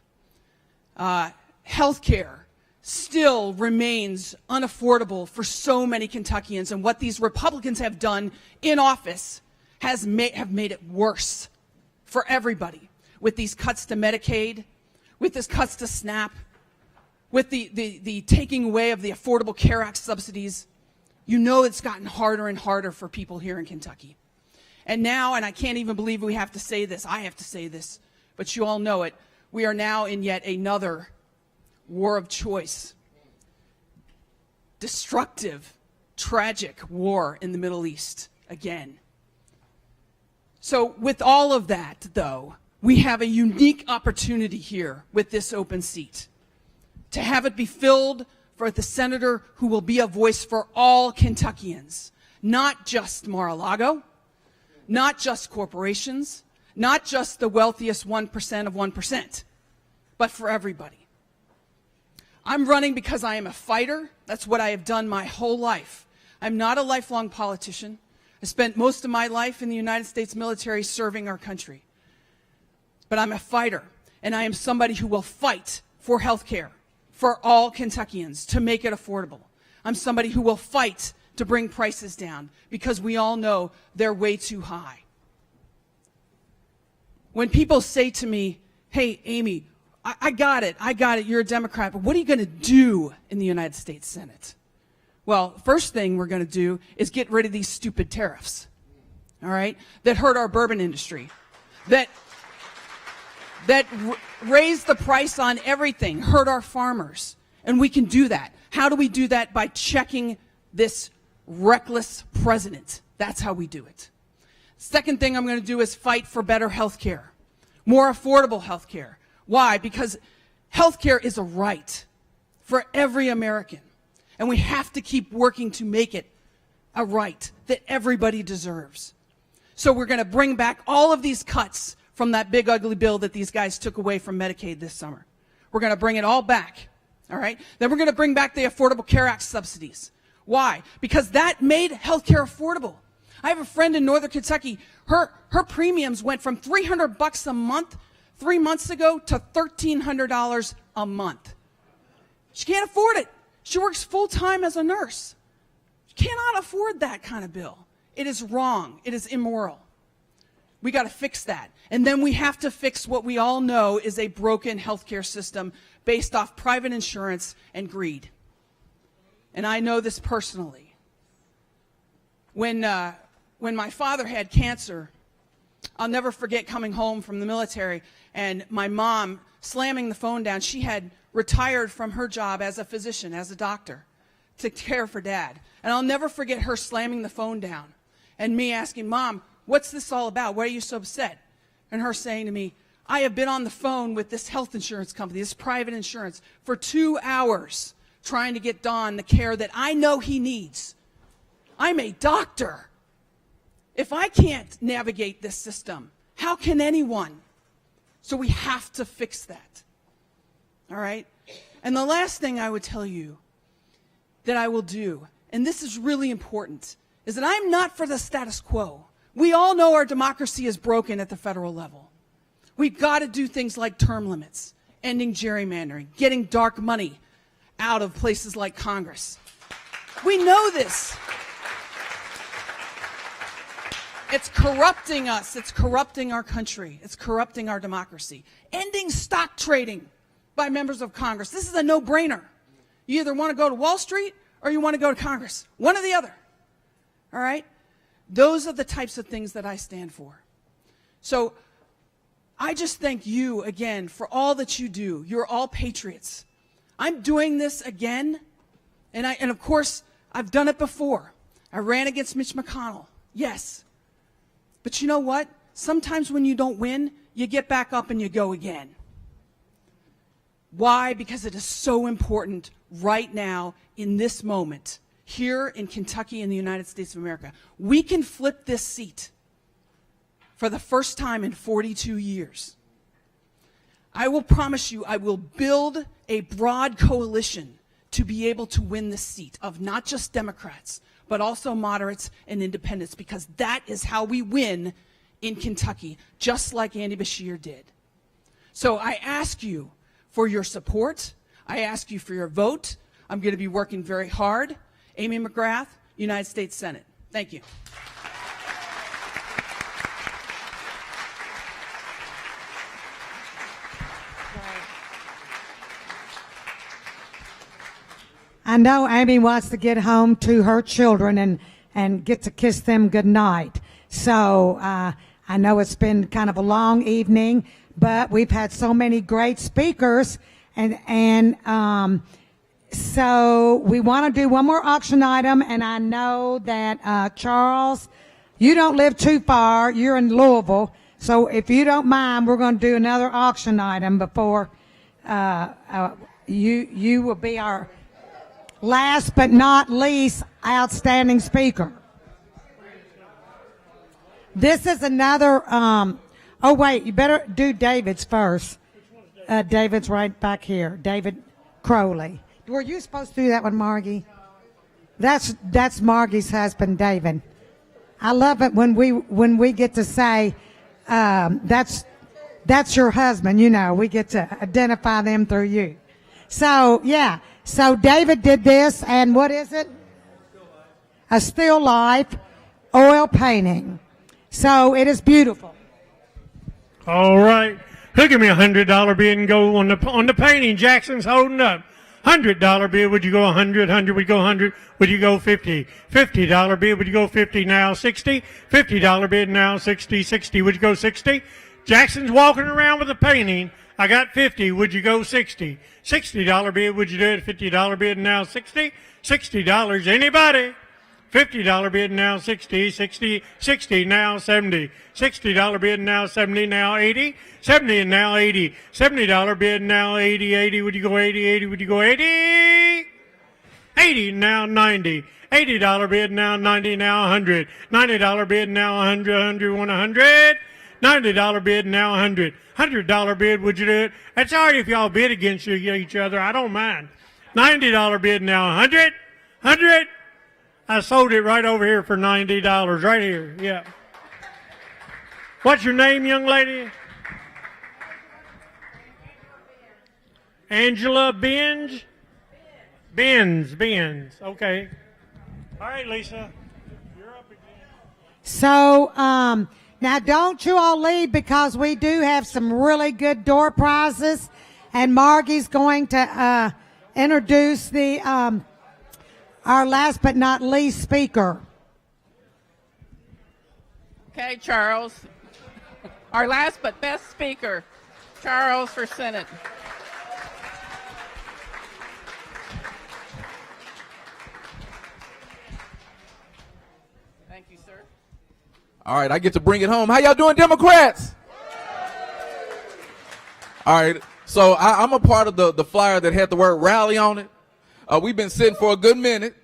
Healthcare still remains unaffordable for so many Kentuckians, and what these Republicans have done in office have made it worse for everybody. With these cuts to Medicaid, with these cuts to SNAP, with the taking away of the Affordable Care Act subsidies, you know it's gotten harder and harder for people here in Kentucky. And now, and I can't even believe we have to say this, I have to say this, but you all know it, we are now in yet another war of choice. Destructive, tragic war in the Middle East again. So with all of that, though, we have a unique opportunity here with this open seat to have it be filled for the senator who will be a voice for all Kentuckians, not just Mar-a-Lago, not just corporations, not just the wealthiest 1% of 1%, but for everybody. I'm running because I am a fighter. That's what I have done my whole life. I'm not a lifelong politician. I spent most of my life in the United States military serving our country. But I'm a fighter, and I am somebody who will fight for health care for all Kentuckians to make it affordable. I'm somebody who will fight to bring prices down because we all know they're way too high. When people say to me, hey, Amy, I got it, you're a Democrat, but what are you going to do in the United States Senate? Well, first thing we're going to do is get rid of these stupid tariffs, all right, that hurt our bourbon industry, that raise the price on everything, hurt our farmers. And we can do that. How do we do that? By checking this reckless president. That's how we do it. Second thing I'm going to do is fight for better health care, more affordable health care. Why? Because health care is a right for every American. And we have to keep working to make it a right that everybody deserves. So we're going to bring back all of these cuts from that big ugly bill that these guys took away from Medicaid this summer. We're going to bring it all back, all right? Then we're going to bring back the Affordable Care Act subsidies. Why? Because that made health care affordable. I have a friend in Northern Kentucky. Her premiums went from $300 a month 3 months ago to $1,300 a month. She can't afford it. She works full-time as a nurse. She cannot afford that kind of bill. It is wrong. It is immoral. We got to fix that. And then we have to fix what we all know is a broken healthcare system based off private insurance and greed. And I know this personally. When my father had cancer, I'll never forget coming home from the military and my mom slamming the phone down. She had retired from her job as a physician, as a doctor, to care for Dad. And I'll never forget her slamming the phone down and me asking, Mom, what's this all about? Why are you so upset? And her saying to me, I have been on the phone with this health insurance company, this private insurance, for 2 hours trying to get Don the care that I know he needs. I'm a doctor. If I can't navigate this system, how can anyone? So we have to fix that. All right? And the last thing I would tell you that I will do, and this is really important, is that I'm not for the status quo. We all know our democracy is broken at the federal level. We've got to do things like term limits, ending gerrymandering, getting dark money out of places like Congress. We know this. It's corrupting us. It's corrupting our country. It's corrupting our democracy. Ending stock trading by members of Congress. This is a no-brainer. You either want to go to Wall Street or you want to go to Congress. One or the other. All right? Those are the types of things that I stand for. So I just thank you again for all that you do. You're all patriots. I'm doing this again, and of course, I've done it before. I ran against Mitch McConnell. Yes. But you know what? Sometimes when you don't win, you get back up and you go again. Why? Because it is so important right now in this moment here in Kentucky in the United States of America. We can flip this seat for the first time in 42 years. I will promise you I will build a broad coalition to be able to win the seat of not just Democrats, but also moderates and independents, because that is how we win in Kentucky, just like Andy Beshear did. So I ask you for your support. I ask you for your vote. I'm going to be working very hard. Amy McGrath, United States Senate. Thank you. I know Amy wants to get home to her children and get to kiss them goodnight. So I know it's been kind of a long evening, but we've had so many great speakers, and so we want to do one more auction item. And I know that Charles, you don't live too far. You're in Louisville, so if you don't mind, we're going to do another auction item before you will be our last but not least outstanding speaker. This is another, oh wait, you better do David's first. David's right back here, David Crowley. Were you supposed to do that one, Margie? That's Margie's husband, David. I love it when we get to say, that's your husband, you know, we get to identify them through you. So, yeah. So David did this, and what is it? A still life oil painting. So it is beautiful. All right. Who give me $100 bill and go on the painting Jackson's holding up? $100 bill, would you go 100? 100, would you go 100? Would you go 50? $50 bill, would you go 50? Now 60. $50 bill, now 60. 60, would you go 60? Jackson's walking around with a painting. I got 50. Would you go 60? $60 bill. Would you do it? $50 bid now 60. $60. Anybody? $50 bid now 60. 60 now 70. $60 bid now 70. Now 80. 70 and now 80. $70 bid now 80. 80. Would you go 80? 80. Would you go 80? 80 now 90. $80 bid now 90. Now 100. $90 bid now 100. 100. $90 bid now 100. $100 bid, would you do it? It's all right if y'all bid against each other. I don't mind. $90 bid now 100. 100. I sold it right over here for $90. Right here. Yeah. What's your name, young lady? Angela Benz? Benz. Okay. All right, Lisa. You're up again. So, now don't you all leave, because we do have some really good door prizes, and Margie's going to introduce the our last but not least speaker. Okay, Charles. Our last but best speaker, Charles for Senate. Thank you, sir. All right, I get to bring it home. How y'all doing, Democrats? All right, so I'm a part of the flyer that had the word rally on it. We've been sitting for a good minute,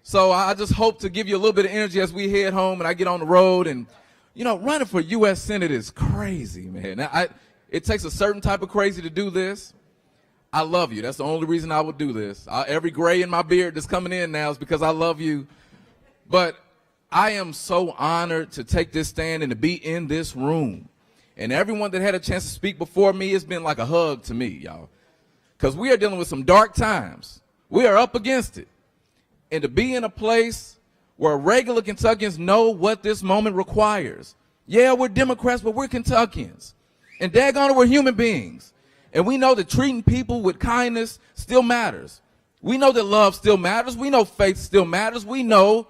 so I just hope to give you a little bit of energy as we head home and I get on the road. And, you know, running for U.S. Senate is crazy, man. It takes a certain type of crazy to do this. I love you. That's the only reason I would do this. Every gray in my beard that's coming in now is because I love you. But I am so honored to take this stand and to be in this room. And everyone that had a chance to speak before me, it's been like a hug to me, y'all. Because we are dealing with some dark times. We are up against it. And to be in a place where regular Kentuckians know what this moment requires. Yeah, we're Democrats, but we're Kentuckians. And daggone it, we're human beings. And we know that treating people with kindness still matters. We know that love still matters. We know faith still matters. We know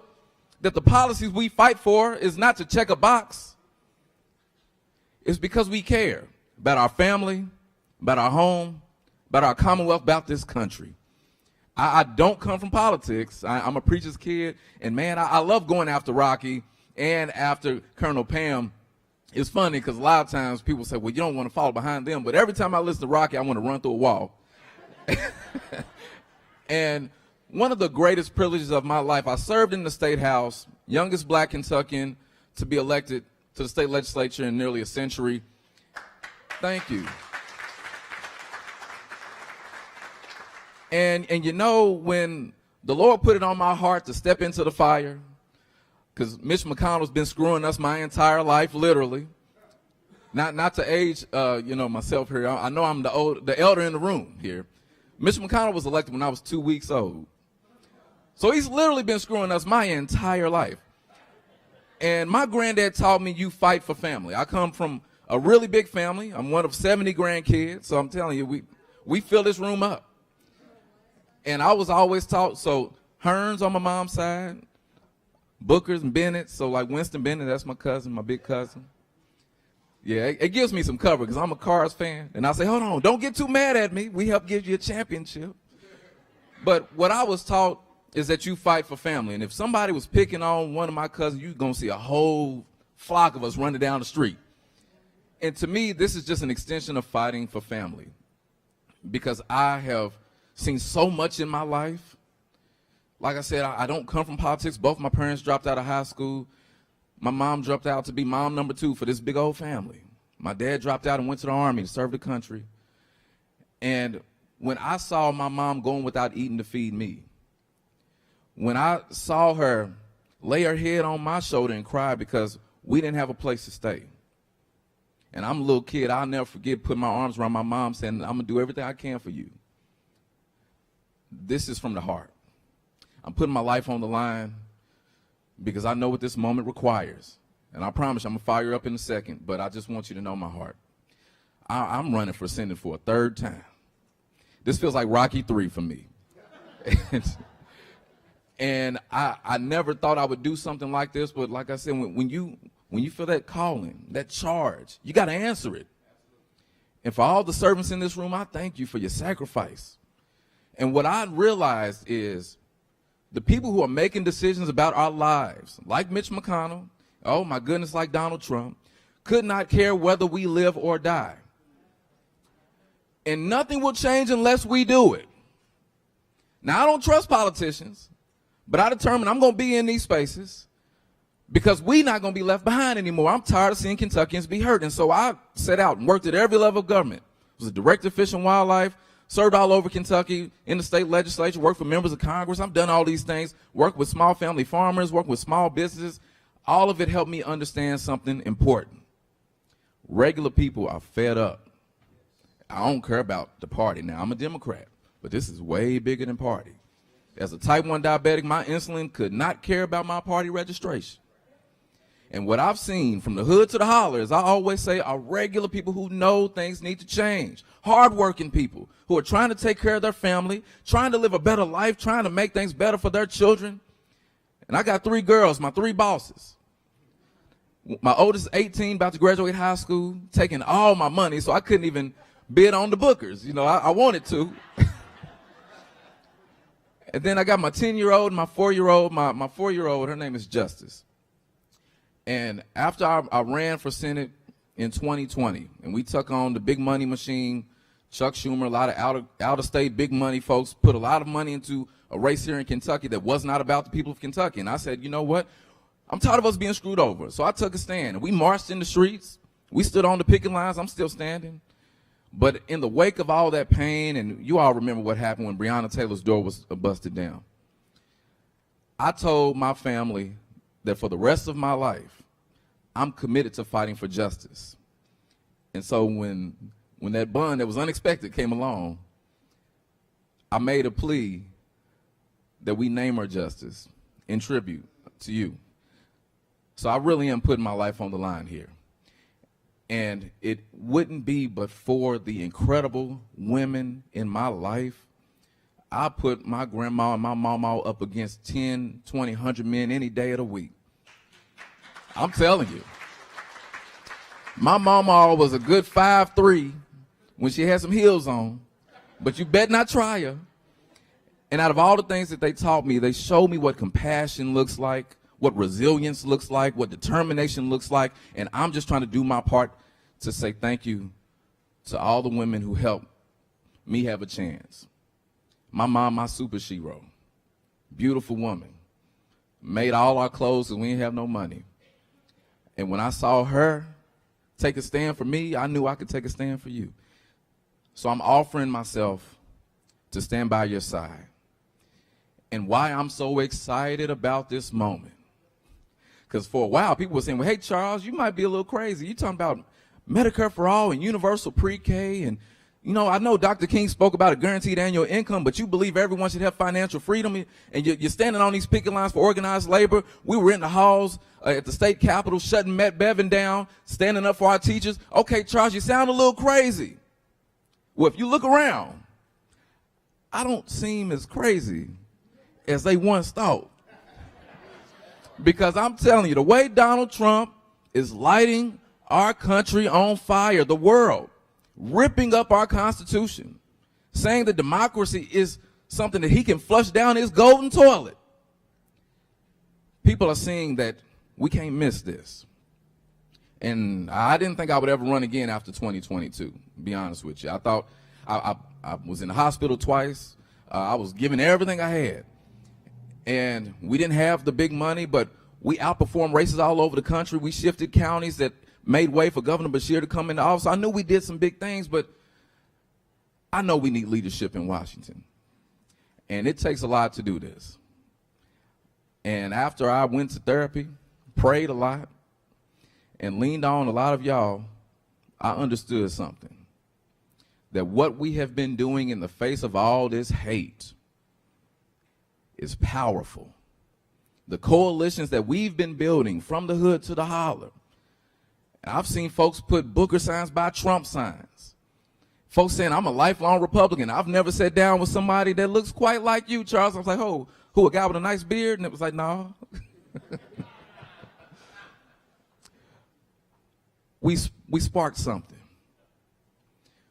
that the policies we fight for is not to check a box. It's because we care about our family, about our home, about our Commonwealth, about this country. I don't come from politics. I'm a preacher's kid. And, man, I love going after Rocky and after Colonel Pam. It's funny because a lot of times people say, well, you don't want to follow behind them. But every time I listen to Rocky, I want to run through a wall. And one of the greatest privileges of my life, I served in the State House, youngest black Kentuckian to be elected to the state legislature in nearly a century. Thank you. And you know, when the Lord put it on my heart to step into the fire, because Mitch McConnell's been screwing us my entire life, literally. Not to age, myself here. I know I'm the elder in the room here. Mitch McConnell was elected when I was 2 weeks old. So he's literally been screwing us my entire life. And my granddad taught me you fight for family. I come from a really big family. I'm one of 70 grandkids. So I'm telling you, we fill this room up. And I was always taught, so Hearns on my mom's side, Bookers and Bennett. So like Winston Bennett, that's my cousin, my big cousin. Yeah, it gives me some cover because I'm a Cards fan. And I say, hold on, don't get too mad at me. We help give you a championship. But what I was taught is that you fight for family. And if somebody was picking on one of my cousins, you're going to see a whole flock of us running down the street. And to me, this is just an extension of fighting for family. Because I have seen so much in my life. Like I said, I don't come from politics. Both my parents dropped out of high school. My mom dropped out to be mom number 2 for this big old family. My dad dropped out and went to the Army to serve the country. And when I saw my mom going without eating to feed me, when I saw her lay her head on my shoulder and cry because we didn't have a place to stay. And I'm a little kid, I'll never forget putting my arms around my mom saying, I'm gonna do everything I can for you. This is from the heart. I'm putting my life on the line because I know what this moment requires. And I promise I'm going to fire you up in a second, but I just want you to know my heart. I'm running for Senate for a 3rd time. This feels like Rocky 3 for me. And I never thought I would do something like this, but like I said, when you feel that calling, that charge, you got to answer it. And for all the servants in this room, I thank you for your sacrifice. And what I realized is the people who are making decisions about our lives, like Mitch McConnell, oh my goodness, like Donald Trump, could not care whether we live or die. And nothing will change unless we do it. Now, I don't trust politicians, but I determined I'm going to be in these spaces because we're not going to be left behind anymore. I'm tired of seeing Kentuckians be hurt. And so I set out and worked at every level of government. I was a director of Fish and Wildlife, served all over Kentucky in the state legislature, worked for members of Congress. I've done all these things, worked with small family farmers, worked with small businesses. All of it helped me understand something important. Regular people are fed up. I don't care about the party. Now, I'm a Democrat, but this is way bigger than party. As a type 1 diabetic, my insulin could not care about my party registration. And what I've seen from the hood to the holler, as I always say, are regular people who know things need to change. Hardworking people who are trying to take care of their family, trying to live a better life, trying to make things better for their children. And I got 3 girls, my 3 bosses. My oldest is 18, about to graduate high school, taking all my money, so I couldn't even bid on the Bookers. You know, I wanted to. And then I got my 10-year-old and my 4-year-old. My 4-year-old, her name is Justice. And after I ran for Senate in 2020, and we took on the big money machine, Chuck Schumer, a lot of out-of-state big money folks put a lot of money into a race here in Kentucky that was not about the people of Kentucky. And I said, you know what? I'm tired of us being screwed over. So I took a stand, and we marched in the streets. We stood on the picket lines. I'm still standing. But in the wake of all that pain, and you all remember what happened when Breonna Taylor's door was busted down, I told my family that for the rest of my life, I'm committed to fighting for justice. And so when that bond that was unexpected came along, I made a plea that we name her Justice in tribute to you. So I really am putting my life on the line here. And it wouldn't be but for the incredible women in my life. I put my grandma and my mama up against 10, 20, 100 men any day of the week. I'm telling you. My mama was a good 5'3" when she had some heels on, but you better not try her. And out of all the things that they taught me, they showed me what compassion looks like, what resilience looks like, what determination looks like, and I'm just trying to do my part to say thank you to all the women who helped me have a chance. My mom, my super shero, beautiful woman, made all our clothes because we didn't have no money. And when I saw her take a stand for me, I knew I could take a stand for you. So I'm offering myself to stand by your side. And why I'm so excited about this moment. Because for a while, people were saying, well, hey, Charles, you might be a little crazy. You're talking about Medicare for all and universal pre-K. And, you know, I know Dr. King spoke about a guaranteed annual income, but you believe everyone should have financial freedom. And you're standing on these picket lines for organized labor. We were in the halls at the state capitol shutting Matt Bevin down, standing up for our teachers. Okay, Charles, you sound a little crazy. Well, if you look around, I don't seem as crazy as they once thought. Because I'm telling you, the way Donald Trump is lighting our country on fire, the world, ripping up our Constitution, saying that democracy is something that he can flush down his golden toilet. People are seeing that we can't miss this. And I didn't think I would ever run again after 2022, to be honest with you. I thought I was in the hospital twice. I was giving everything I had. And we didn't have the big money, but we outperformed races all over the country. We shifted counties that made way for Governor Beshear to come into office. I knew we did some big things, but I know we need leadership in Washington. And it takes a lot to do this. And after I went to therapy, prayed a lot, and leaned on a lot of y'all, I understood something. That what we have been doing in the face of all this hate is powerful. The coalitions that we've been building from the hood to the holler. And I've seen folks put Booker signs by Trump signs. Folks saying, I'm a lifelong Republican. I've never sat down with somebody that looks quite like you, Charles. I was like, oh, who, a guy with a nice beard? And it was like, no. We sparked something.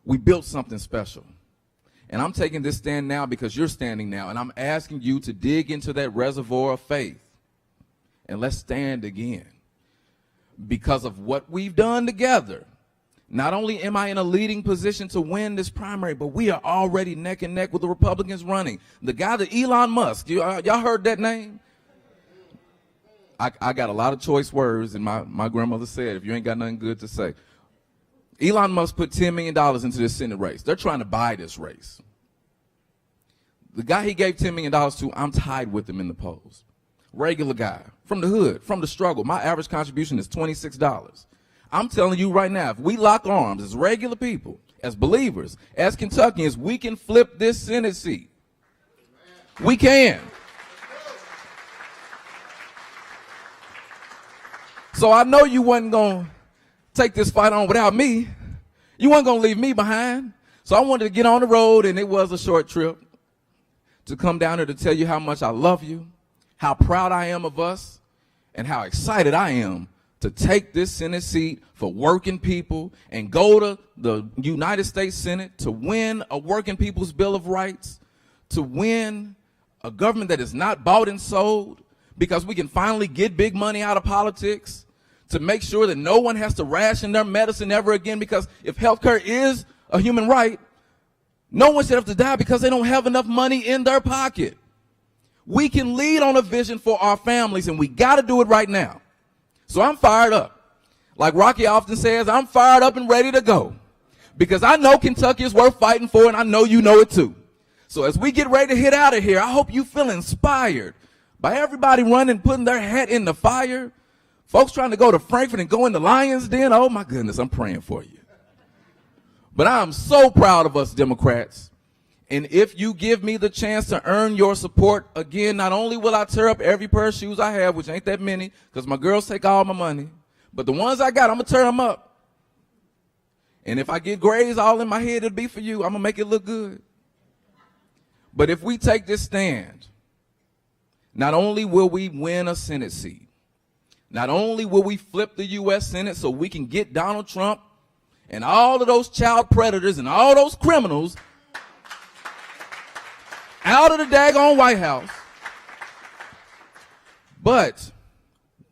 We built something special. And I'm taking this stand now because you're standing now, and I'm asking you to dig into that reservoir of faith. And let's stand again. Because of what we've done together, not only am I in a leading position to win this primary, but we are already neck and neck with the Republicans running. The guy that Elon Musk, y'all heard that name? I got a lot of choice words, and my grandmother said, if you ain't got nothing good to say. Elon Musk put $10 million into this Senate race. They're trying to buy this race. The guy he gave $10 million to, I'm tied with him in the polls. Regular guy, from the hood, from the struggle. My average contribution is $26. I'm telling you right now, if we lock arms as regular people, as believers, as Kentuckians, we can flip this Senate seat. We can. So I know you wasn't going to take this fight on without me. You weren't going to leave me behind. So I wanted to get on the road, and it was a short trip to come down here to tell you how much I love you, how proud I am of us, and how excited I am to take this Senate seat for working people and go to the United States Senate to win a working people's Bill of Rights, to win a government that is not bought and sold, because we can finally get big money out of politics, to make sure that no one has to ration their medicine ever again, because if healthcare is a human right, no one should have to die because they don't have enough money in their pocket. We can lead on a vision for our families, and we got to do it right now. So I'm fired up. Like Rocky often says, I'm fired up and ready to go, because I know Kentucky is worth fighting for, and I know you know it too. So as we get ready to hit out of here, I hope you feel inspired by everybody running, putting their hat in the fire. Folks trying to go to Frankfurt and go in the Lions Den. Oh my goodness, I'm praying for you. But I'm so proud of us Democrats. And if you give me the chance to earn your support again, not only will I tear up every pair of shoes I have, which ain't that many, because my girls take all my money, but the ones I got, I'm going to tear them up. And if I get grays all in my head, it'll be for you. I'm going to make it look good. But if we take this stand, not only will we win a Senate seat, not only will we flip the U.S. Senate so we can get Donald Trump and all of those child predators and all those criminals out of the daggone White House, but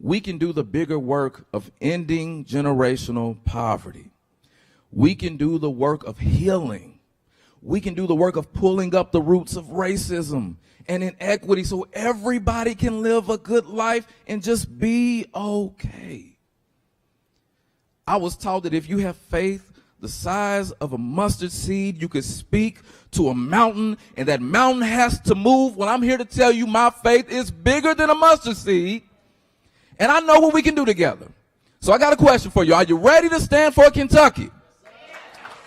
we can do the bigger work of ending generational poverty. We can do the work of healing. We can do the work of pulling up the roots of racism and inequity so everybody can live a good life and just be okay. I was taught that if you have faith the size of a mustard seed. You could speak to a mountain, and that mountain has to move. Well, I'm here to tell you my faith is bigger than a mustard seed, and I know what we can do together. So I got a question for you. Are you ready to stand for Kentucky?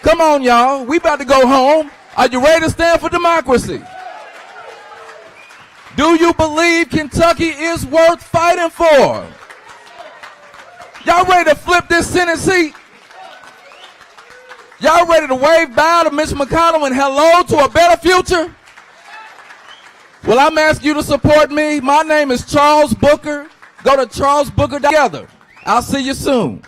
Come on, y'all. We about to go home. Are you ready to stand for democracy? Do you believe Kentucky is worth fighting for? Y'all ready to flip this Senate seat? Y'all ready to wave bye to Mitch McConnell and hello to a better future? Well, I'm asking you to support me. My name is Charles Booker. Go to Charles Booker together. I'll see you soon.